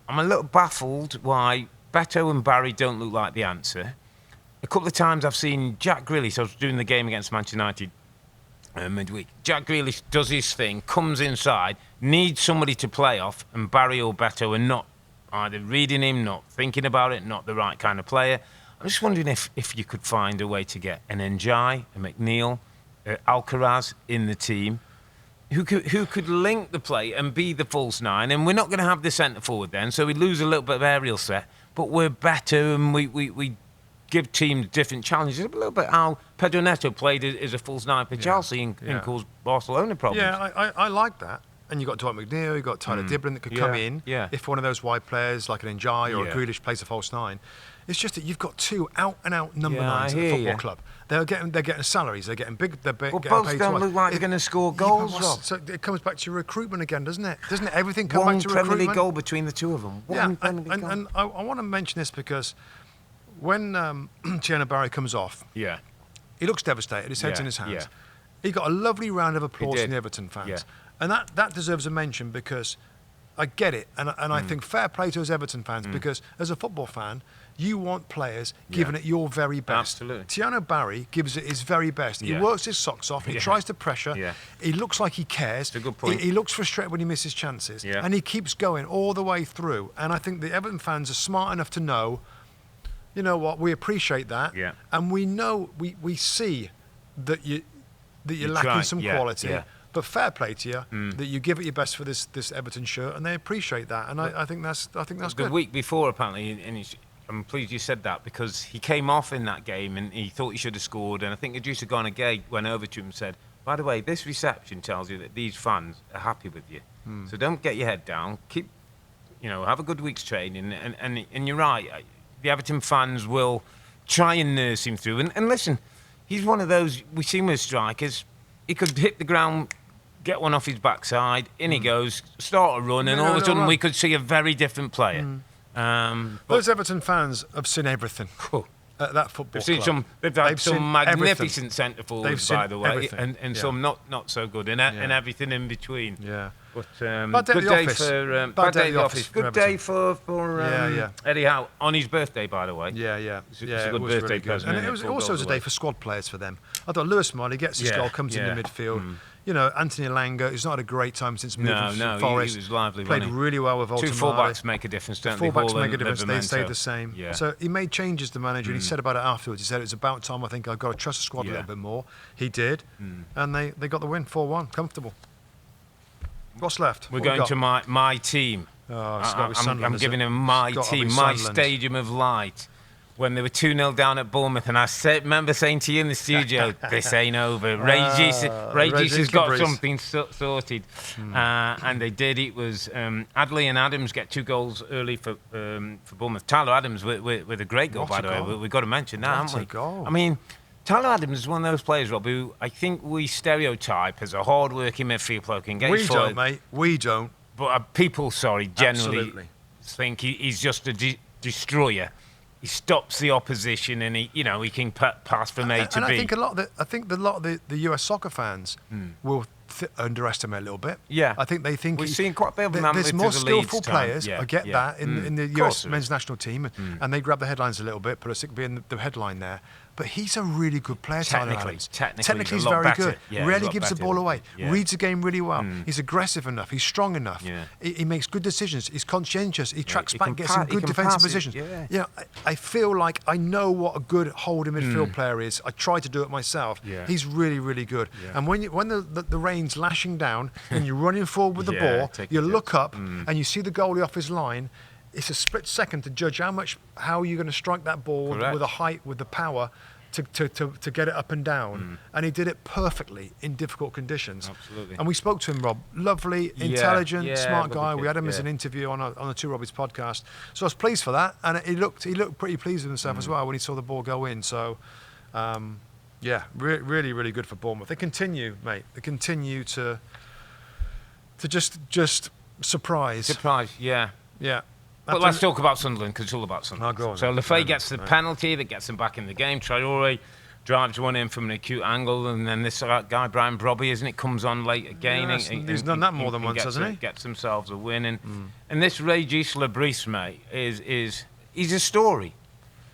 I'm a little baffled why Beto and Barry don't look like the answer. A couple of times I've seen Jack Grealish, I was doing the game against Manchester United midweek. Jack Grealish does his thing, comes inside, needs somebody to play off, and Barry or Beto are not either reading him, not thinking about it, not the right kind of player. I'm just wondering if you could find a way to get an Njai, a McNeil, Alcaraz in the team, who could link the play and be the false nine. And we're not going to have the centre forward then, so we lose a little bit of aerial set, but we're better and we give teams different challenges. A little bit how Pedro Neto played as a false nine for Chelsea and caused Barcelona problems. Yeah, I like that. and you've got Dwight McNeil, you've got Tyler Dibblin that could come in if one of those wide players like an Njai or a Grealish plays a false nine. It's just that you've got two out-and-out number nines at the football club. They're getting salaries. They're getting big. They're getting both paid don't look like they're going to score goals, Rob. So it comes back to your recruitment again, doesn't it? Doesn't it? Everything come back to recruitment. One Premier League goal between the two of them. And I want to mention this because when Tiana Barry comes off, he looks devastated. His head's in his hands. He got a lovely round of applause from the Everton fans, and that deserves a mention because I get it, and I think fair play to those Everton fans because as a football fan, you want players giving it your very best. Absolutely. Tiana Barry gives it his very best. He works his socks off. He tries to pressure. He looks like he cares. That's a good point. He looks frustrated when he misses chances. And he keeps going all the way through. And I think the Everton fans are smart enough to know, you know what, we appreciate that. And we know, we see that you're lacking some quality. But fair play to you that you give it your best for this Everton shirt, and they appreciate that. And I think that's good. The week before, apparently, and I'm pleased you said that because he came off in that game and he thought he should have scored. And I think Idrissa Gana Gueye went over to him and said, "By the way, this reception tells you that these fans are happy with you. So don't get your head down. Keep, have a good week's training." And you're right. The Everton fans will try and nurse him through. And listen, he's one of those we've seen with strikers. He could hit the ground, get one off his backside, in he goes, start a run, and all of a sudden we could see a very different player. Those Everton fans have seen everything at that football club. They've had some magnificent centre forwards, by the way, and some not so good, and everything in between. But bad day at the office. Good day for Eddie Howe on his birthday, by the way. It's a good birthday present. And it also was a day for squad players for them. I thought Lewis Miley gets his goal, comes in the midfield. Anthony Elanga, who's not had a great time since moving from Forest. He was lively. Played really well with Altamare. Two fullbacks make a difference, don't they? Fullbacks make a difference. They stayed the same. So he made changes, the manager, and he said about it afterwards. He said it's about time. I think I've got to trust the squad a little bit more. He did, and they got the win, 4-1, comfortable. What's left? We're going to my team. Oh, it's got to be Sunderland, I'm giving him my team, my stadium of light. When they were 2-0 down at Bournemouth, and I remember saying to you in the studio, this ain't over. Regis has got something sorted. And they did. It was Adley and Adams get 2 goals early for Bournemouth. Tyler Adams with a great goal, by the way. We've got to mention that, haven't we? Goal. I mean, Tyler Adams is one of those players, Rob, who I think we stereotype as a hard-working midfield player. We don't, mate. We don't. But people, generally think he's just a destroyer. He stops the opposition, and he can pass from A to B. And I think a lot of the US soccer fans will underestimate a little bit. I think they think we've seen quite a bit of them. There's more skillful players. I get that in the US men's national team, and they grab the headlines a little bit. Pulisic being the headline there. But he's a really good player, Tyler Adams. Technically he's very good. Rarely gives the ball away. Reads the game really well. He's aggressive enough. He's strong enough. He makes good decisions. He's conscientious. He tracks back, gets in good defensive positions. I feel like I know what a good holding midfield player is. I try to do it myself. He's really, really good. And when the rain's lashing down and you're running forward with the ball, you look up and you see the goalie off his line. It's a split second to judge how you're going to strike that ball with the height, with the power to get it up and down. And he did it perfectly in difficult conditions. Absolutely. And we spoke to him, Rob. Lovely, intelligent, smart guy. We had him as an interview on the Two Robbies podcast. So I was pleased for that. And he looked pretty pleased with himself as well when he saw the ball go in. So, really, really good for Bournemouth. They continue, mate. They continue to just surprise. Yeah. But let's talk about Sunderland, because it's all about Sunderland. Go on, so Lefay gets the penalty that gets them back in the game. Traore drives one in from an acute angle, and then this guy, Brian Robbie, isn't it, comes on late again. He's done that more than once, hasn't he? Gets themselves a win. And this Regis Lebris, mate, he's a story.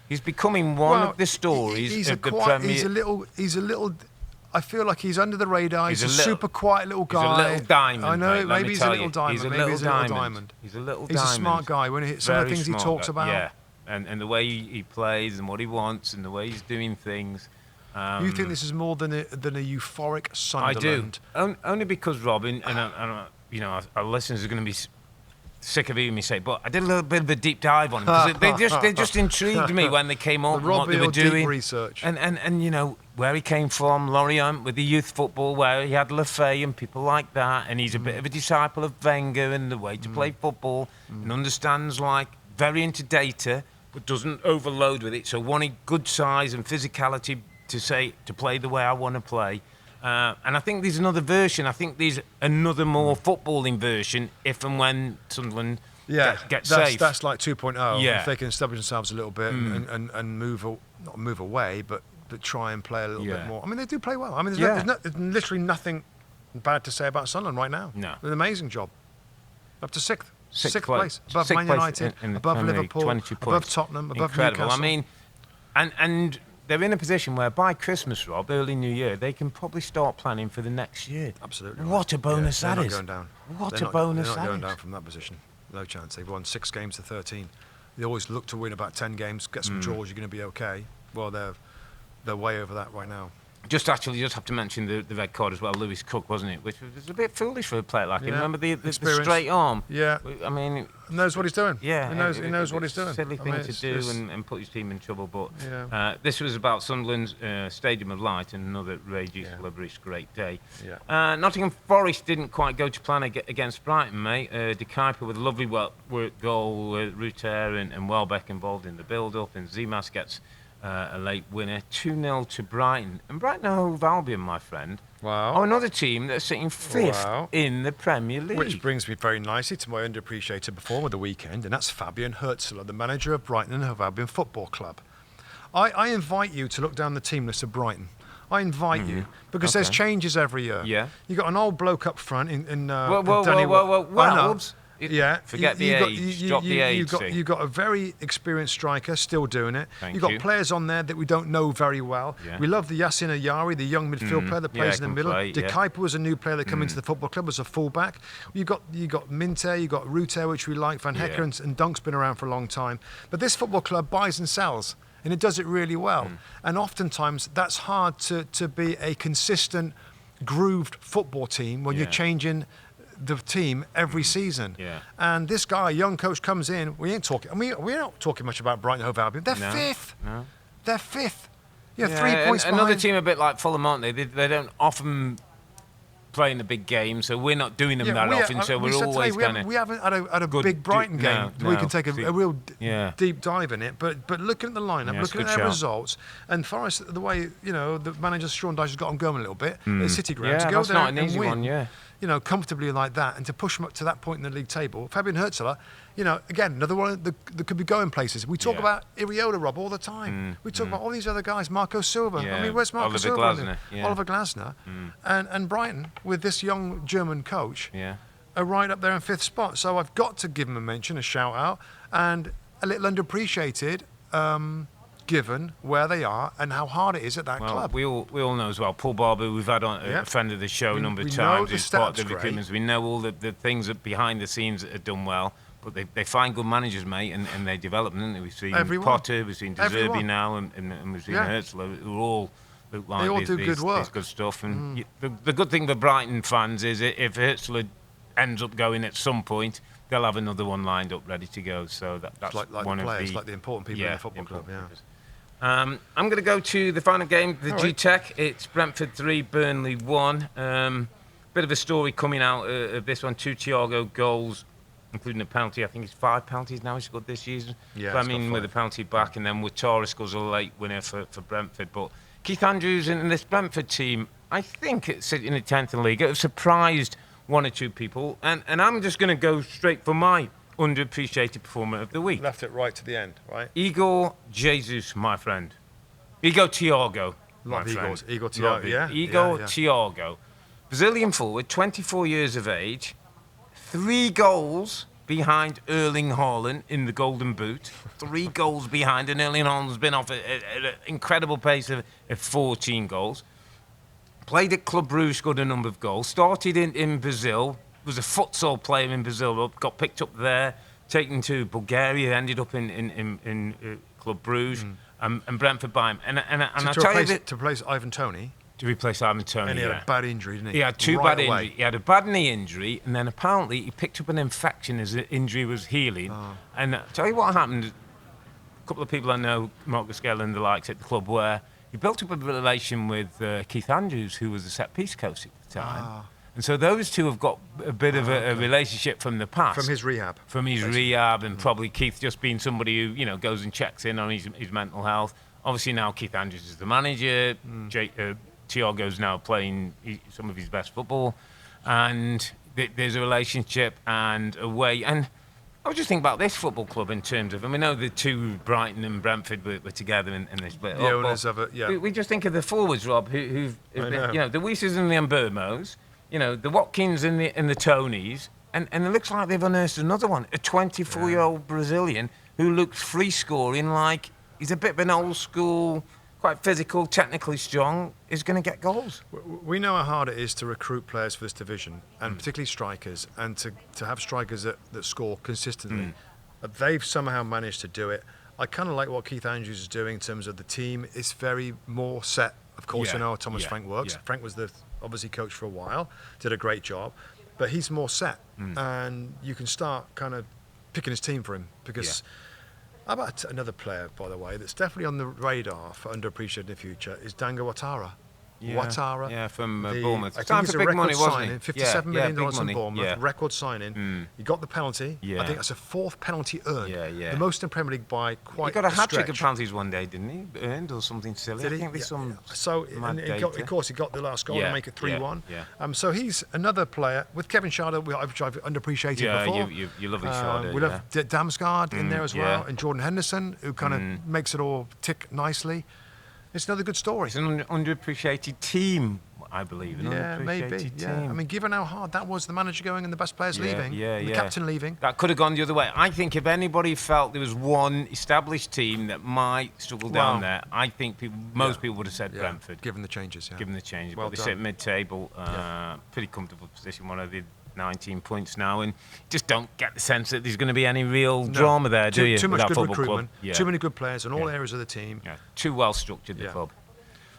He's becoming one of the stories of the Premier. He's a little. I feel like he's under the radar. He's a super quiet little guy. He's a little diamond. I know. Mate, maybe he's a little diamond. He's a little diamond. He's a little diamond. He's a smart guy. When some of the things he talks about. Yeah, and the way he plays and what he wants and the way he's doing things. You think this is more than a euphoric Sunderland? I do. Only because Robin and our listeners are going to be sick of hearing me say, but I did a little bit of a deep dive on him because they just intrigued me when they came up and what they were doing. Deep research. And where he came from, Lorient, with the youth football, where he had Lefay and people like that, and he's a bit of a disciple of Wenger and the way to play football, and understands, like, very into data, but doesn't overload with it. So wanted good size and physicality to play the way I want to play. And I think there's another version. I think there's another more footballing version if and when Sunderland gets safe. That's like 2.0. Yeah. If they can establish themselves a little bit and not move away, but try and play a little bit more. I mean, they do play well. I mean, there's literally nothing bad to say about Sunderland right now. No. An amazing job. Up to sixth place. Above Sixth Man place United, in the above Premier League, Liverpool, 22 above points. Tottenham, above Incredible. Newcastle. I mean, and they're in a position where by Christmas, Rob, early New Year, they can probably start planning for the next year. Absolutely. What a bonus that is. They're not going down. What a bonus that is. They're not going down is. from that position. No chance. They've won 6 games to 13. They always look to win about 10 games, get some draws, you're going to be okay. Well, they're way over that right now. Just have to mention the red card as well, Lewis Cook, wasn't it? Which was a bit foolish for a player like him. Remember the straight arm? Yeah. I mean... He knows what he's doing. Yeah. He knows what he's doing. Silly thing to do and put his team in trouble. But Yeah. this was about Sunderland's Stadium of Light and another ragey, celebrous great day. Yeah. Nottingham Forest didn't quite go to plan against Brighton, mate. De Kuyper with a lovely work goal, Ruter and Welbeck involved in the build-up, and Zimas gets... a late winner, 2-0 to Brighton. And Brighton Hove Albion, my friend, are another team that's sitting 5th in the Premier League. Which brings me very nicely to my underappreciated performer of the weekend, and that's Fabian Herzler, the manager of Brighton and Hove Albion Football Club. I invite you to look down the team list of Brighton. I invite you, because there's changes every year. Yeah. You got an old bloke up front in Whoa. Yeah, Forget the age. Drop the age. You've got a very experienced striker still doing it. You've got players on there that we don't know very well. Yeah. We love the Yasin Ayari, the young midfield player that plays in the middle. De Kuyper was a new player that came into the football club as a fullback. You got Minte, you got Ruter, which we like. Van Hecker and Dunk's been around for a long time. But this football club buys and sells, and it does it really well. And oftentimes that's hard to be a consistent, grooved football team when you're changing the team every season. Yeah. And this guy, young coach, comes in. We're not talking much about Brighton Hove Albion. They're 5th. No. They're 5th. 3 points behind. Another team a bit like Fulham, aren't they? They don't often play in the big games, so we're not doing them that often. So we're always kind of. We haven't had a big Brighton game. We can take a real deep dive in it. But looking at the lineup, looking at their results, and Forest, the way the manager Sean Dyche has got them going a little bit at City Ground to go there not an and easy win. one, Comfortably like that, and to push them up to that point in the league table. Fabian Herzler, again, another one that could be going places. We talk about Iriola, Rob, all the time. We talk about all these other guys, Marco Silva. I mean, where's Marco Silva? Oliver Glasner. And Brighton, with this young German coach, are right up there in 5th spot. So I've got to give him a mention, a shout out, and a little underappreciated, given where they are and how hard it is at that club. We all know as well. Paul Barber, we've had on a friend of the show a number of times. He's part of the recruitments. We know all the things that behind the scenes that are done well, but they find good managers, mate, and they develop them, don't they? We've seen Potter, we've seen De Zerbi now, and we've seen Herzler, who all look like they all do good work. This good stuff. And the good thing for Brighton fans is if Herzler ends up going at some point, they'll have another one lined up ready to go. So that's like one the players, of the like the important people in the football club. I'm going to go to the final game, the G-Tech. It's Brentford 3, Burnley 1. Bit of a story coming out of this one. 2 Thiago goals, including a penalty. I think it's 5 penalties now he's scored this season. Fleming with a penalty back, and then Watara scores a late winner for Brentford. But Keith Andrews and this Brentford team, I think it's sitting in the 10th in the league. It have surprised one or two people. And I'm just going to go straight for my underappreciated performer of the week. Left it right to the end, right? Igor Jesus, my friend. Igor Thiago, my friend. Igor Thiago, Igor Thiago. Brazilian forward, 24 years of age, 3 goals behind Erling Haaland in the Golden Boot. 3 goals behind, and Erling Haaland's been off at an incredible pace of 14 goals. Played at Club Brugge, scored a number of goals. Started in Brazil. Was a futsal player in Brazil, got picked up there, taken to Bulgaria, ended up in Club Brugge, and Brentford by him. And I tell you that to replace Ivan Toney. To replace Ivan Toney, and he had a bad injury, didn't he? He had 2 bad injuries. He had a bad knee injury, and then apparently he picked up an infection as the injury was healing. And I tell you what happened. A couple of people I know, Mark Gaskell and the likes at the club, where he built up a relation with Keith Andrews, who was the set-piece coach at the time. And so those two have got a bit of a relationship from the past. From his rehab. From his rehab, and probably Keith just being somebody who, goes and checks in on his mental health. Obviously now Keith Andrews is the manager. Thiago's now playing some of his best football. And there's a relationship and a way. And I was just thinking about this football club in terms of, and we know the two, Brighton and Brentford, were together in this bit. The owners of it, yeah. We just think of the forwards, Rob, who've been, the Weisers and the Mbermos, the Watkins and the Tonys, and it looks like they've unearthed another one, a 24-year-old Brazilian who looks free scoring like he's a bit of an old school, quite physical, technically strong, is going to get goals. We know how hard it is to recruit players for this division, and particularly strikers, and to have strikers that score consistently. They've somehow managed to do it. I kind of like what Keith Andrews is doing in terms of the team. It's very more set. Of course, you know how Thomas Frank works. Yeah. Frank was the obviously coach for a while, did a great job, but he's more set, and you can start kind of picking his team for him because. How about another player, by the way, that's definitely on the radar for underappreciated in the future is Dango Ouattara. Ouattara. Yeah, from Bournemouth. I think it's a big record money, signing, wasn't he? $57 million big from money. Bournemouth, record signing. He got the penalty. I think that's a fourth penalty earned. The most in Premier League by quite a stretch. He got a hat-trick of penalties one day, didn't he? Earned or something silly. Did he? I think there's some of course, he got the last goal to make it 3-1. So he's another player with Kevin Schade, which I've underappreciated before. You love Schade. We love Damsgaard in there as well, and Jordan Henderson, who kind of makes it all tick nicely. It's another good story. It's an underappreciated team, I believe. Maybe. I mean, given how hard that was, the manager going and the best players leaving, the captain leaving. That could have gone the other way. I think if anybody felt there was one established team that might struggle down there, I think most people would have said Brentford. Given the changes, Given the changes. Well but they sit mid-table, pretty comfortable position, one of the 19 points now, and just don't get the sense that there's going to be any real drama there, do you? Too much good recruitment, club? too many good players in all areas of the team. Too well structured, the club.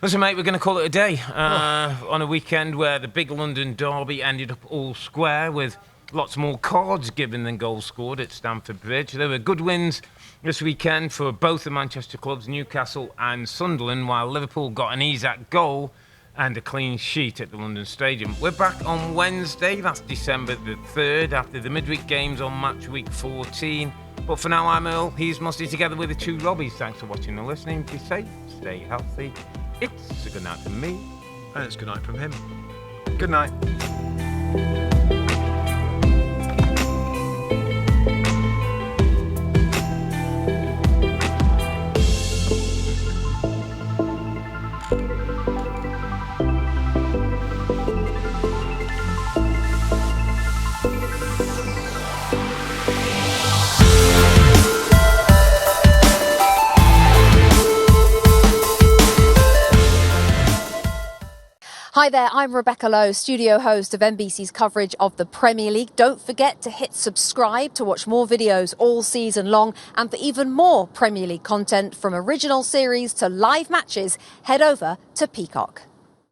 Listen, mate, we're going to call it a day on a weekend where the big London derby ended up all square with lots more cards given than goals scored at Stamford Bridge. There were good wins this weekend for both the Manchester clubs, Newcastle and Sunderland, while Liverpool got an Isak goal and a clean sheet at the London Stadium. We're back on Wednesday, that's December the 3rd, after the midweek games on Matchweek 14. But for now, I'm Earle, he's Mustoe, together with the two Robbies. Thanks for watching and listening. Be safe, stay healthy. It's a good night from me. And it's good night from him. Good night. Hi there, I'm Rebecca Lowe, studio host of NBC's coverage of the Premier League. Don't forget to hit subscribe to watch more videos all season long, and for even more Premier League content from original series to live matches, head over to Peacock.